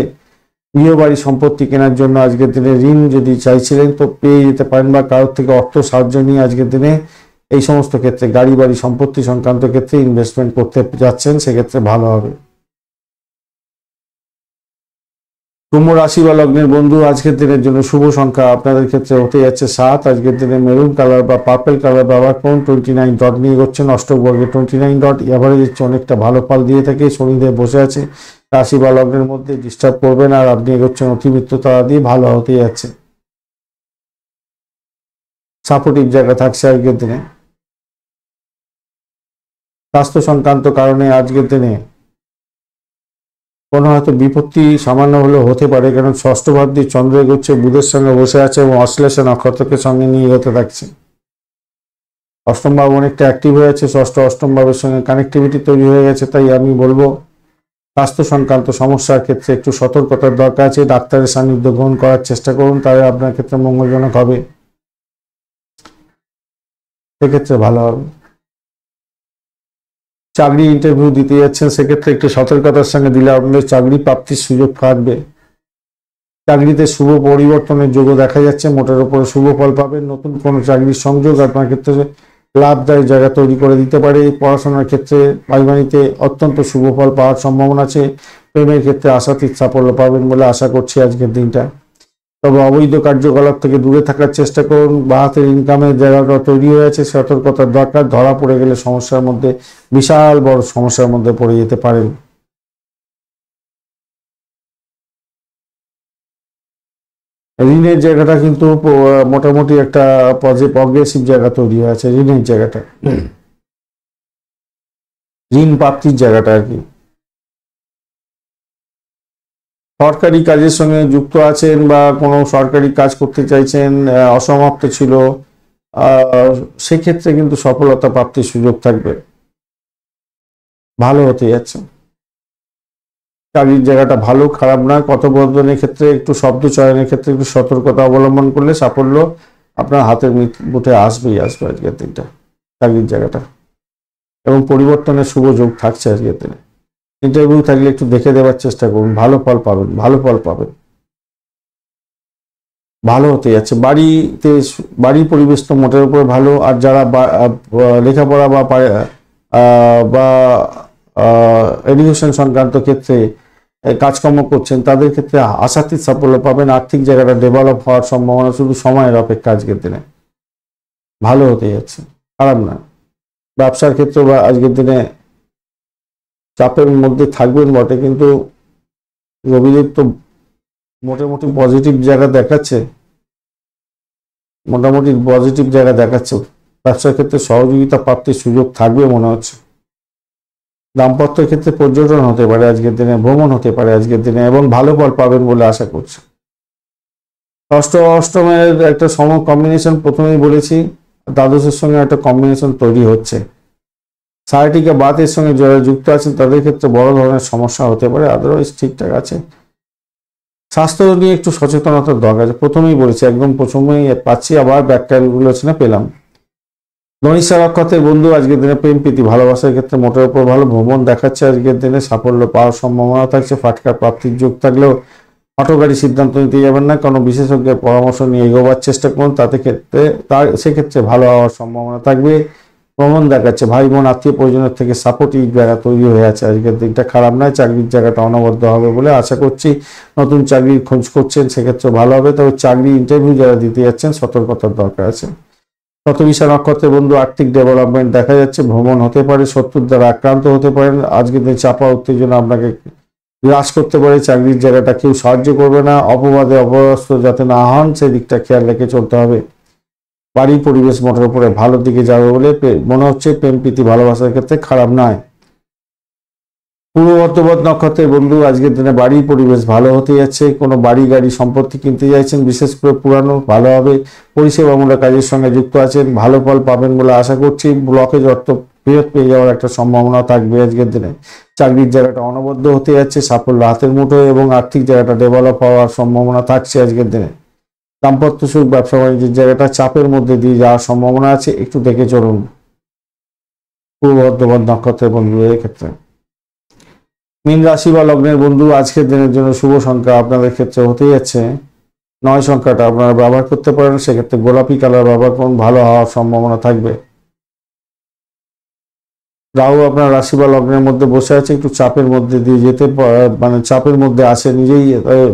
গৃহবাড়ি সম্পত্তি কেনার জন্য আজকের দিনে ঋণ যদি চাইছিলেন তো পেয়ে যেতে পারেন, বা কারোর থেকে অর্থ সাহায্য নিয়ে আজকের দিনে এই সমস্ত ক্ষেত্রে গাড়ি বাড়ি সম্পত্তি সংক্রান্ত ক্ষেত্রে ইনভেস্টমেন্ট করতে যাচ্ছেন, সেক্ষেত্রে ভালো হবে। কুম্ভ রাশি বা লগ্নের বন্ধু, আজকের দিনের জন্য শুভ সংখ্যা আপনাদের ক্ষেত্রে হতে যাচ্ছে 7। আজকের দিনে মেরুন কালার বা পার্পেল কালার ব্যবহার করুন। 29 ডট নিয়ে এগোচ্ছেন। অষ্টক বর্গে 29 ডট এভারেজের চেয়ে অনেকটা ভালো ফল দিয়ে থাকে। শনিদেব বসে আছে রাশি বা লগ্নের মধ্যে, ডিস্টার্ব করবেন। আর আপনি এগোচ্ছেন অতিমিত্র তারা দিয়ে, ভালো হতে যাচ্ছে। সাপোর্টিভ জায়গা থাকছে আজকের দিনে। স্বাস্থ্য সংক্রান্ত কারণে আজকের দিনে কোনো হয়তো বিপত্তি সামান্য হলেও হতে পারে, কারণ ষষ্ঠ ভাব দিয়ে চন্দ্র এগোচ্ছে, বুধের সঙ্গে বসে আছে এবং অশ্লেষা নক্ষত্রকে সঙ্গে নিয়ে এগোতে থাকছে। অষ্টম ভাব অনেকটা অ্যাক্টিভ হয়ে আছে, ষষ্ঠ অষ্টম ভাবের সঙ্গে কানেক্টিভিটি তৈরি হয়ে গেছে। তাই আমি বলবো স্বাস্থ্য সংক্রান্ত সমস্যার ক্ষেত্রে একটু সতর্কতার দরকার আছে। ডাক্তারের সান্নিধ্য গ্রহণ করার চেষ্টা করুন, তাহলে আপনার ক্ষেত্রে মঙ্গলজনক হবে, সেক্ষেত্রে ভালো হবে। চাকরি ইন্টারভিউ দিতে যাচ্ছেন সেক্ষেত্রে একটু সতর্কতার সঙ্গে দিলে আপনাদের চাকরি প্রাপ্তির সুযোগ থাকবে। চাকরিতে শুভ পরিবর্তনের যোগ দেখা যাচ্ছে, মোটের উপরে শুভ ফল পাবেন। নতুন কোনো চাকরির সংযোগ আপনার ক্ষেত্রে লাভদায়ক জায়গা তৈরি করে দিতে পারে। পড়াশোনার ক্ষেত্রে পারিবারিকে অত্যন্ত শুভ ফল পাওয়ার সম্ভাবনা আছে। প্রেমের ক্ষেত্রে আশাতীত সাফল্য পাবেন বলে আশা করছি আজকের দিনটা। তবে অবৈধ কার্যকলাপ থেকে দূরে থাকার চেষ্টা করুন। বা হাতের ইনকামের জায়গাটা তৈরি হয়ে আছে, সতর্কতার দরকার। ধরা পড়ে গেলে সমস্যার মধ্যে, বিশাল বড় সমস্যার মধ্যে পড়ে যেতে পারেন। ঋণের জায়গাটা কিন্তু মোটামুটি একটা অগ্রেসিভ জায়গা তৈরি হয়ে আছে। ঋণের জায়গাটা, ঋণ প্রাপ্তির জায়গাটা আর কি। সরকারি কাজের সঙ্গে যুক্ত আছেন বা কোনো সরকারি কাজ করতে চাইছেন, অসমাপ্ত ছিল, সেক্ষেত্রে কিন্তু সফলতা প্রাপ্তির সুযোগ থাকবে, ভালো হতে যাচ্ছে। চাকরির জায়গাটা ভালো, খারাপ নয়। কথোপকথনের ক্ষেত্রে একটু শব্দ চয়নের ক্ষেত্রে একটু সতর্কতা অবলম্বন করলে সাফল্য আপনার হাতের মুঠে আসবেই আসবে আজকের দিনটা, চাকরির জায়গাটা। এবং পরিবর্তনের শুভ যোগ থাকছে আজকের দিনে। ইন্টারভিউ থাকলে একটু দেখে দেওয়ার চেষ্টা করুন, ভালো ফল পাবেন, ভালো ফল পাবেন, ভালো হতে যাচ্ছে। বাড়ির পরিবেশ তো মোটের উপরে ভালো। আর যারা লেখাপড়া বা এডুকেশন সংক্রান্ত ক্ষেত্রে কাজকর্ম করছেন তাদের ক্ষেত্রে আশাতীত সাফল্য পাবেন। আর্থিক জায়গাটা ডেভেলপ হওয়ার সম্ভাবনা শুধু সময়ের অপেক্ষা আজকের দিনে, ভালো হতে যাচ্ছে, খারাপ না। ব্যবসার ক্ষেত্রে বা আজকের দিনে চাপের মধ্যে থাকবেন বটে, কিন্তু রবিদেব তো মোটামুটি পজিটিভ জায়গা দেখাচ্ছে, ব্যবসার ক্ষেত্রে সহযোগিতা প্রাপ্তির সুযোগ থাকবে মনে হচ্ছে। দাম্পত্যের ক্ষেত্রে পর্যটন হতে পারে আজকের দিনে, ভ্রমণ হতে পারে আজকের দিনে, এবং ভালো ফল পাবেন বলে আশা করছি। অষ্টমের একটা কম্বিনেশন প্রথমেই বলেছি, দ্বাদশের সঙ্গে একটা কম্বিনেশন তৈরি হচ্ছে। সায়াটিকা বাতের সঙ্গে যারা যুক্ত আছেন তাদের ক্ষেত্রে বড় ধরনের সমস্যা হতে পারে, আদারওয়াইজ ঠিকঠাক আছে। স্বাস্থ্য নিয়ে একটু সচেতনতার দরকার আছে, প্রথমেই বলেছি, একদম প্রথমেই পাচ্ছি, আবার ব্যাখ্যাগুলোচনা পেলাম। ধনিষ্ঠা নক্ষত্রের বন্ধু আজকের দিনে প্রেম প্রীতি ভালোবাসার ক্ষেত্রে মোটের উপর ভালো। ভ্রমণ দেখাচ্ছে আজকের দিনে, সাফল্য পাওয়ার সম্ভাবনা থাকছে। ফাটকার প্রাপ্তির যোগ থাকলেও হঠকারী সিদ্ধান্ত নিতে যাবেন না, কোনো বিশেষজ্ঞের পরামর্শ নিয়ে এগোবার চেষ্টা করুন, সেক্ষেত্রে ভালো হওয়ার সম্ভাবনা থাকবে। ভ্রমণ দেখাচ্ছে, ভাই বোন আত্মীয় পরিজনের থেকে সাপোর্টিভ জায়গা তৈরি হয়ে আছে আজকের দিনটা, খারাপ নয়। চাকরির জায়গাটা অনবদ্য হবে বলে আশা করছি। নতুন চাকরির খোঁজ করছেন সেক্ষেত্রে ভালো হবে, তবে চাকরি ইন্টারভিউ যারা দিতে যাচ্ছেন সতর্কতার দরকার আছে। শতবিশা নক্ষত্রের বন্ধু আর্থিক ডেভেলপমেন্ট দেখা যাচ্ছে। ভ্রমণ হতে পারে, শত্রুর দ্বারা আক্রান্ত হতে পারেন। আজকের দিনে চাপা উত্তেজনা আপনাকে গ্রাস করতে পারে। চাকরির জায়গাটা কেউ সাহায্য করবে না, অপবাদে অপদস্থ যাতে না হন সেদিকটা খেয়াল রেখে চলতে হবে। বাড়ির পরিবেশ মোটের উপরে ভালো দিকে যাবে বলে মনে হচ্ছে। প্রেম প্রীতি ভালোবাসার ক্ষেত্রে খারাপ নয়। পূর্ব বর্ধমান নক্ষত্রের বন্ধু আজকের দিনে বাড়ির পরিবেশ ভালো হতে যাচ্ছে। কোনো বাড়ি গাড়ি সম্পত্তি কিনতে চাইছেন, বিশেষ করে পুরানো, ভালো হবে। পরিষেবামূলক কাজের সঙ্গে যুক্ত আছেন, ভালো ফল পাবেন বলে আশা করছি। ব্লকেজ অর্থ ফেরত পেয়ে যাওয়ার একটা সম্ভাবনা থাকবে আজকের দিনে। চাকরির জায়গাটা অনবদ্য হতে যাচ্ছে, সাফল্য হাতের মুঠোয়, এবং আর্থিক জায়গাটা ডেভেলপ হওয়ার সম্ভাবনা থাকছে আজকের দিনে। দাম্পত্য সুখ, ব্যবসা বাণিজ্যের জায়গাটা চাপের মধ্যে দিয়ে যাওয়ার সম্ভাবনা আছে, একটু দেখে চলুন পূর্ব বর্ধমান নক্ষত্রের বন্ধুদের ক্ষেত্রে। মীন রাশি বা লগ্নের বন্ধু আজকের দিনের জন্য শুভ সংখ্যা আপনাদের ক্ষেত্রে হতে যাচ্ছে 9 সংখ্যাটা আপনারা ব্যবহার করতে পারেন, সেক্ষেত্রে গোলাপি কালার ব্যবহার করুন, ভালো হওয়ার সম্ভাবনা থাকবে। রাহু আপনার রাশি বা লগ্নের মধ্যে বসে আছে, একটু চাপের মধ্যে দিয়ে যেতে মানে চাপের মধ্যে আসে, নিজেই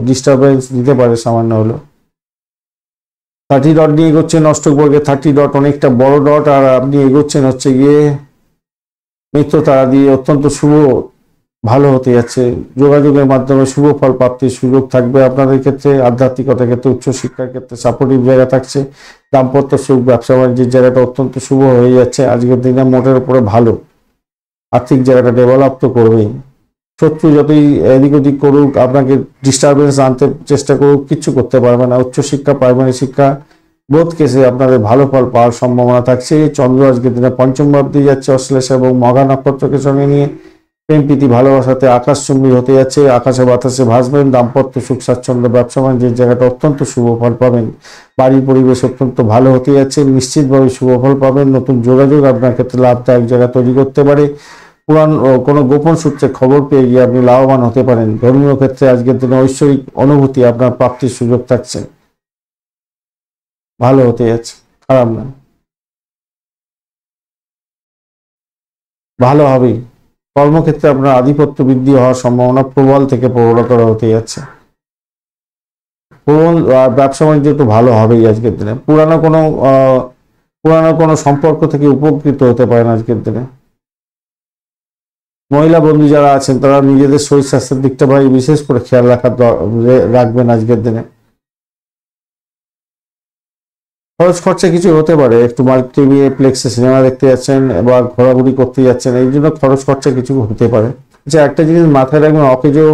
ডিস্টারবেন্স দিতে পারে সামান্য হলো। 30 ডট নিয়ে এগোচ্ছেন অষ্টক বর্গে, 30 ডট অনেকটা বড় ডট, আর আপনি এগোচ্ছেন হচ্ছে গিয়ে মিত্র তারা দিয়ে, অত্যন্ত শুভ, ভালো হতে যাচ্ছে। যোগাযোগের মাধ্যমে শুভ ফল প্রাপ্তির সুযোগ থাকবে আপনাদের ক্ষেত্রে। আধ্যাত্মিকতার ক্ষেত্রে, উচ্চশিক্ষার ক্ষেত্রে সাপোর্টিভ জায়গা থাকছে। দাম্পত্য সুখ, ব্যবসা বাণিজ্যের জায়গাটা অত্যন্ত শুভ হয়ে যাচ্ছে আজকের দিনে, মোটের উপরে ভালো। আর্থিক জায়গাটা ডেভেলপ তো করবেই। শত্রু যতই এদিক ওদিক করুক, আপনাকে ডিস্টারবেন্স আনতে চেষ্টা করুক, কিচ্ছু করতে পারবে না। উচ্চশিক্ষা, প্রাইমারি শিক্ষা, বোধ কেসে আপনাদের ভালো ফল পাওয়ার সম্ভাবনা থাকছে। চন্দ্র আজকের দিনে পঞ্চম ভাব দিয়ে যাচ্ছে অশ্লেষা এবং মঘা নক্ষত্রকে সঙ্গে নিয়ে। প্রেম প্রীতি ভালোবাসাতে আকাশচুম্বী হতে যাচ্ছে, আকাশে বাতাসে ভাসবেন। দাম্পত্য সুখ, স্বাচ্ছন্দ্য, ব্যবসা বাণিজ্যের জায়গাটা অত্যন্ত শুভ ফল পাবেন। বাড়ির পরিবেশ অত্যন্ত ভালো হতে যাচ্ছে, নিশ্চিতভাবে শুভ ফল পাবেন। নতুন যোগাযোগ আপনার ক্ষেত্রে লাভদায়ক জায়গা তৈরি করতে পারে। কোনো গোপন সূত্রে খবর পেয়ে গিয়ে আপনি লাভবান হতে পারেন। ধর্মীয় ক্ষেত্রে আজকের দিনে ঐশ্বরিক অনুভূতি আপনার প্রাপ্তির সুযোগ থাকছে, ভালো হতে যাচ্ছে, খারাপ না, ভালো হবেই। কর্মক্ষেত্রে আপনার আধিপত্য বৃদ্ধি হওয়ার সম্ভাবনা প্রবল থেকে প্রবলতর হতে যাচ্ছে। প্রবল ব্যবসা বাণিজ্য একটু ভালো হবেই আজকের দিনে। পুরানো কোনো সম্পর্ক থেকে উপকৃত হতে পারেন আজকের দিনে। মহিলা বন্ধু যারা আছেন তারা নিজেদের শরীর স্বাস্থ্যের দিকটা ভাই বিশেষ করে খেয়াল রাখবেন আজকের দিনে। খরচ খরচা কিছু হতে পারে, একটু মাল্টিপ্লেক্সে সিনেমা দেখতে যাচ্ছেন বা ঘোরাঘুরি করতে যাচ্ছেন, এই জন্য খরচ খরচা কিছু হতে পারে। যে একটা জিনিস মাথায় রাখবেন, অকেজো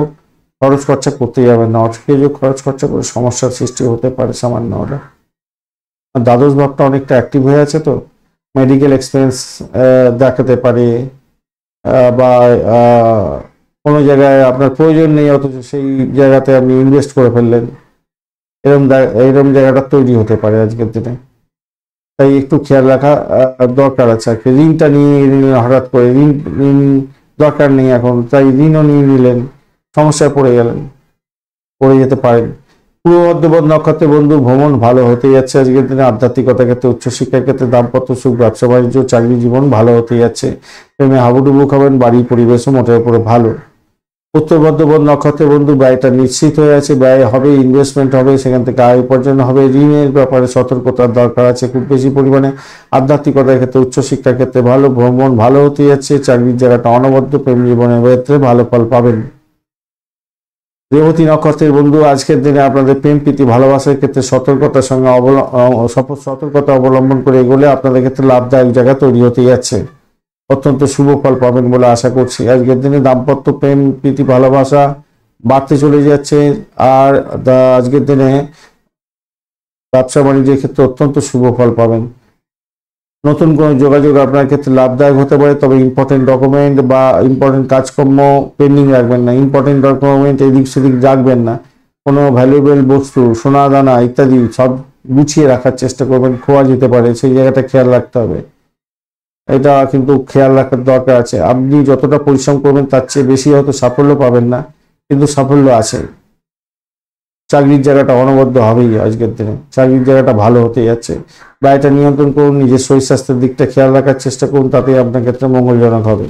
খরচ খরচা করতে যাবেন না, অকেজো খরচ খরচা করে সমস্যার সৃষ্টি হতে পারে সামান্য হলে। দ্বাদশ ভাবটা অনেকটা অ্যাক্টিভ হয়ে আছে, তো মেডিকেল এক্সপেন্স দেখাতে পারে, বা কোনো জায়গায় আপনার প্রয়োজন নেই অথচ সেই জায়গাতে আপনি ইনভেস্ট করে ফেললেন, এরকম জায়গাটা তৈরি হতে পারে আজকের দিনে। তাই একটু খেয়াল রাখা দরকার আছে আর কি। ঋণটা নিয়ে নিলেন হঠাৎ করে, ঋণ দরকার নেই এখন, তাই ঋণও নিয়ে নিলেন, সমস্যায় পড়ে যেতে পারেন। পূর্ব বর্ধমান নক্ষত্রে বন্ধু ভ্রমণ ভালো হতে যাচ্ছে আজকের দিনে। আধ্যাত্মিকতার ক্ষেত্রে, উচ্চশিক্ষার ক্ষেত্রে, দাম্পত্য সুখ, ব্যবসা বাণিজ্য, চাকরি জীবন ভালো হতে যাচ্ছে। প্রেমে হাবুডুবু খাবেন, বাড়ির পরিবেশও মোটের উপরে ভালো। উত্তর বর্ধমান নক্ষত্রে বন্ধু ব্যয়টা নিশ্চিত হয়ে আছে, ব্যয় হবে, ইনভেস্টমেন্ট হবে, সেখান থেকে আয় উপার্জন হবে। ঋণের ব্যাপারে সতর্কতার দরকার আছে খুব বেশি পরিমাণে। আধ্যাত্মিকতার ক্ষেত্রে, উচ্চশিক্ষার ক্ষেত্রে ভালো, ভ্রমণ ভালো হতে যাচ্ছে। চাকরির জায়গাটা অনবদ্য, প্রেম জীবনের ক্ষেত্রে ভালো ফল পাবেন। রেবতী নক্ষত্রের বন্ধু আজকের দিনে আপনাদের প্রেম প্রীতি ভালোবাসার ক্ষেত্রে সতর্কতার সঙ্গে সতর্কতা অবলম্বন করে এগোলে আপনাদের ক্ষেত্রে লাভদায়ক জায়গা তৈরি হতে যাচ্ছে। অত্যন্ত শুভ ফল পাবেন বলে আশা করছি। আজকের দিনে দাম্পত্য প্রেম প্রীতি ভালোবাসা বাড়তে চলে যাচ্ছে। আর আজকের দিনে ব্যবসা বাণিজ্যের ক্ষেত্রে অত্যন্ত শুভ ফল পাবেন। নতুন কোনো যোগাযোগ আপনার ক্ষেত্রে লাভদায়ক হতে পারে, তবে ইম্পর্টেন্ট ডকুমেন্ট বা ইম্পর্টেন্ট কাজকর্ম পেন্ডিং রাখবেন না। ইম্পর্টেন্ট ডকুমেন্ট এদিক সেদিক রাখবেন না। কোনো ভ্যালুয়েবল বস্তু, সোনা দানা ইত্যাদি সব গুছিয়ে রাখার চেষ্টা করবেন, খোয়া যেতে পারে, সেই জায়গাটা খেয়াল রাখতে হবে। এটা কিন্তু খেয়াল রাখার দরকার আছে। আপনি যতটা পরিশ্রম করবেন তার চেয়ে বেশি হয়তো সাফল্য পাবেন না, কিন্তু সাফল্য আছে। চাকরির জায়গাটা অনবদ্য হবেই আজকের দিনে, চাকরির জায়গাটা ভালো হতে যাচ্ছে। ব্যয়টা নিয়ন্ত্রণ করুন, নিজের শরীর স্বাস্থ্যের দিকটা খেয়াল রাখার চেষ্টা করুন, তাতেই আপনার ক্ষেত্রে মঙ্গলজনক হবে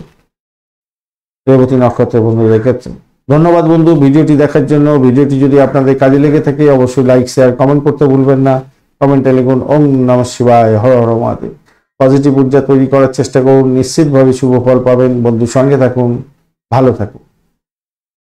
রেবতী নক্ষত্রের বন্ধুদের ক্ষেত্রে। ধন্যবাদ বন্ধু ভিডিওটি দেখার জন্য। ভিডিওটি যদি আপনাদের কাজে লেগে থাকে অবশ্যই লাইক, শেয়ার, কমেন্ট করতে ভুলবেন না। কমেন্টে লিখুন ওম নমঃ শিবায়, হর হর মহাদেব। পজিটিভ ঊর্জা তৈরি করার চেষ্টা করুন, নিশ্চিতভাবে শুভ ফল পাবেন। বন্ধুর সঙ্গে থাকুন, ভালো থাকুন।